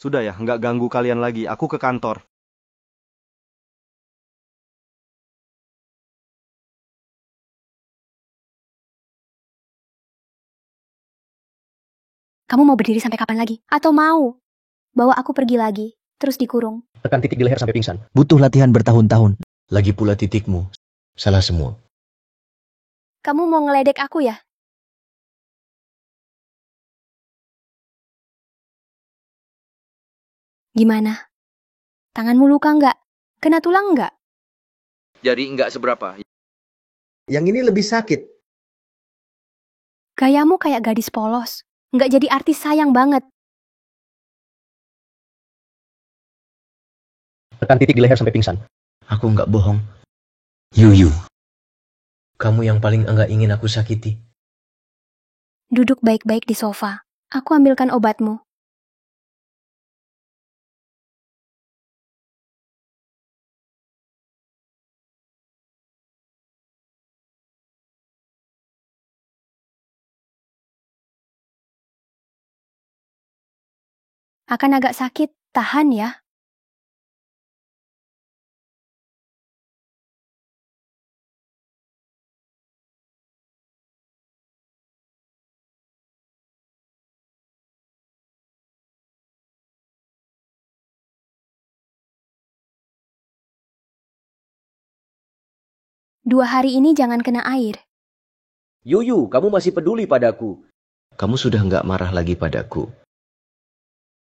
Sudah ya, nggak ganggu kalian lagi. Aku ke kantor. Kamu mau berdiri sampai kapan lagi? Atau mau bawa aku pergi lagi, terus dikurung? Tekan titik di leher sampai pingsan. Butuh latihan bertahun-tahun. Lagi pula titikmu. Salah semua. Kamu mau ngeledek aku ya? Gimana? Tanganmu luka nggak? Kena tulang nggak? Jadi nggak seberapa. Yang ini lebih sakit. Gayamu kayak gadis polos. Nggak jadi artis sayang banget. Tekan titik di leher sampai pingsan. Aku nggak bohong. Yuyu. Kamu yang paling enggak ingin aku sakiti. Duduk baik-baik di sofa. Aku ambilkan obatmu. Akan agak sakit, tahan ya. Dua hari ini jangan kena air. Yuyu, kamu masih peduli padaku. Kamu sudah nggak marah lagi padaku.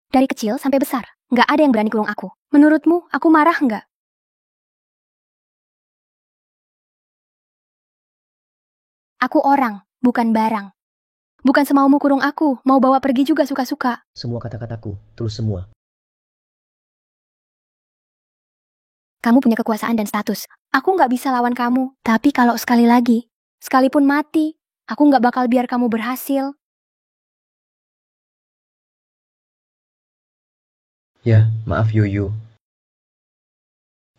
Dari kecil sampai besar, nggak ada yang berani kurung aku. Menurutmu, aku marah nggak? Aku orang, bukan barang. Bukan semaumu kurung aku, mau bawa pergi juga suka-suka. Semua kata-kataku, terus semua. Kamu punya kekuasaan dan status. Aku nggak bisa lawan kamu. Tapi kalau sekali lagi, sekalipun mati, aku nggak bakal biar kamu berhasil. Ya, maaf Yuyu.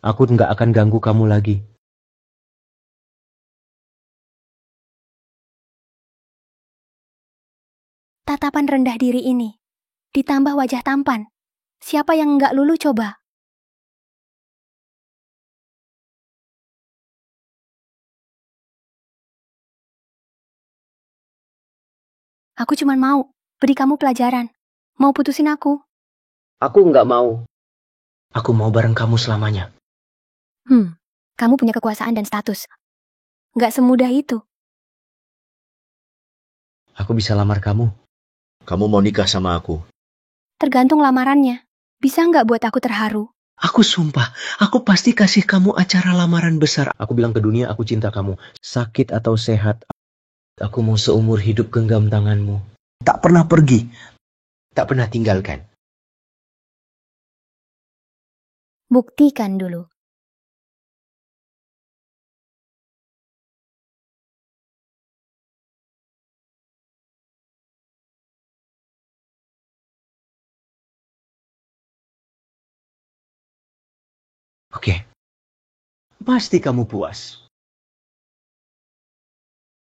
Aku nggak akan ganggu kamu lagi. tatapan rendah diri ini, ditambah wajah tampan. Siapa yang nggak luluh coba? Aku cuma mau beri kamu pelajaran. Mau putusin aku? Aku nggak mau. Aku mau bareng kamu selamanya. Kamu punya kekuasaan dan status. Nggak semudah itu. Aku bisa lamar kamu. Kamu mau nikah sama aku? Tergantung lamarannya. Bisa nggak buat aku terharu? Aku sumpah, aku pasti kasih kamu acara lamaran besar. Aku bilang ke dunia aku cinta kamu. Sakit atau sehat, aku mau seumur hidup genggam tanganmu. Tak pernah pergi. Tak pernah tinggalkan. Buktikan dulu. Oke. Pasti kamu puas.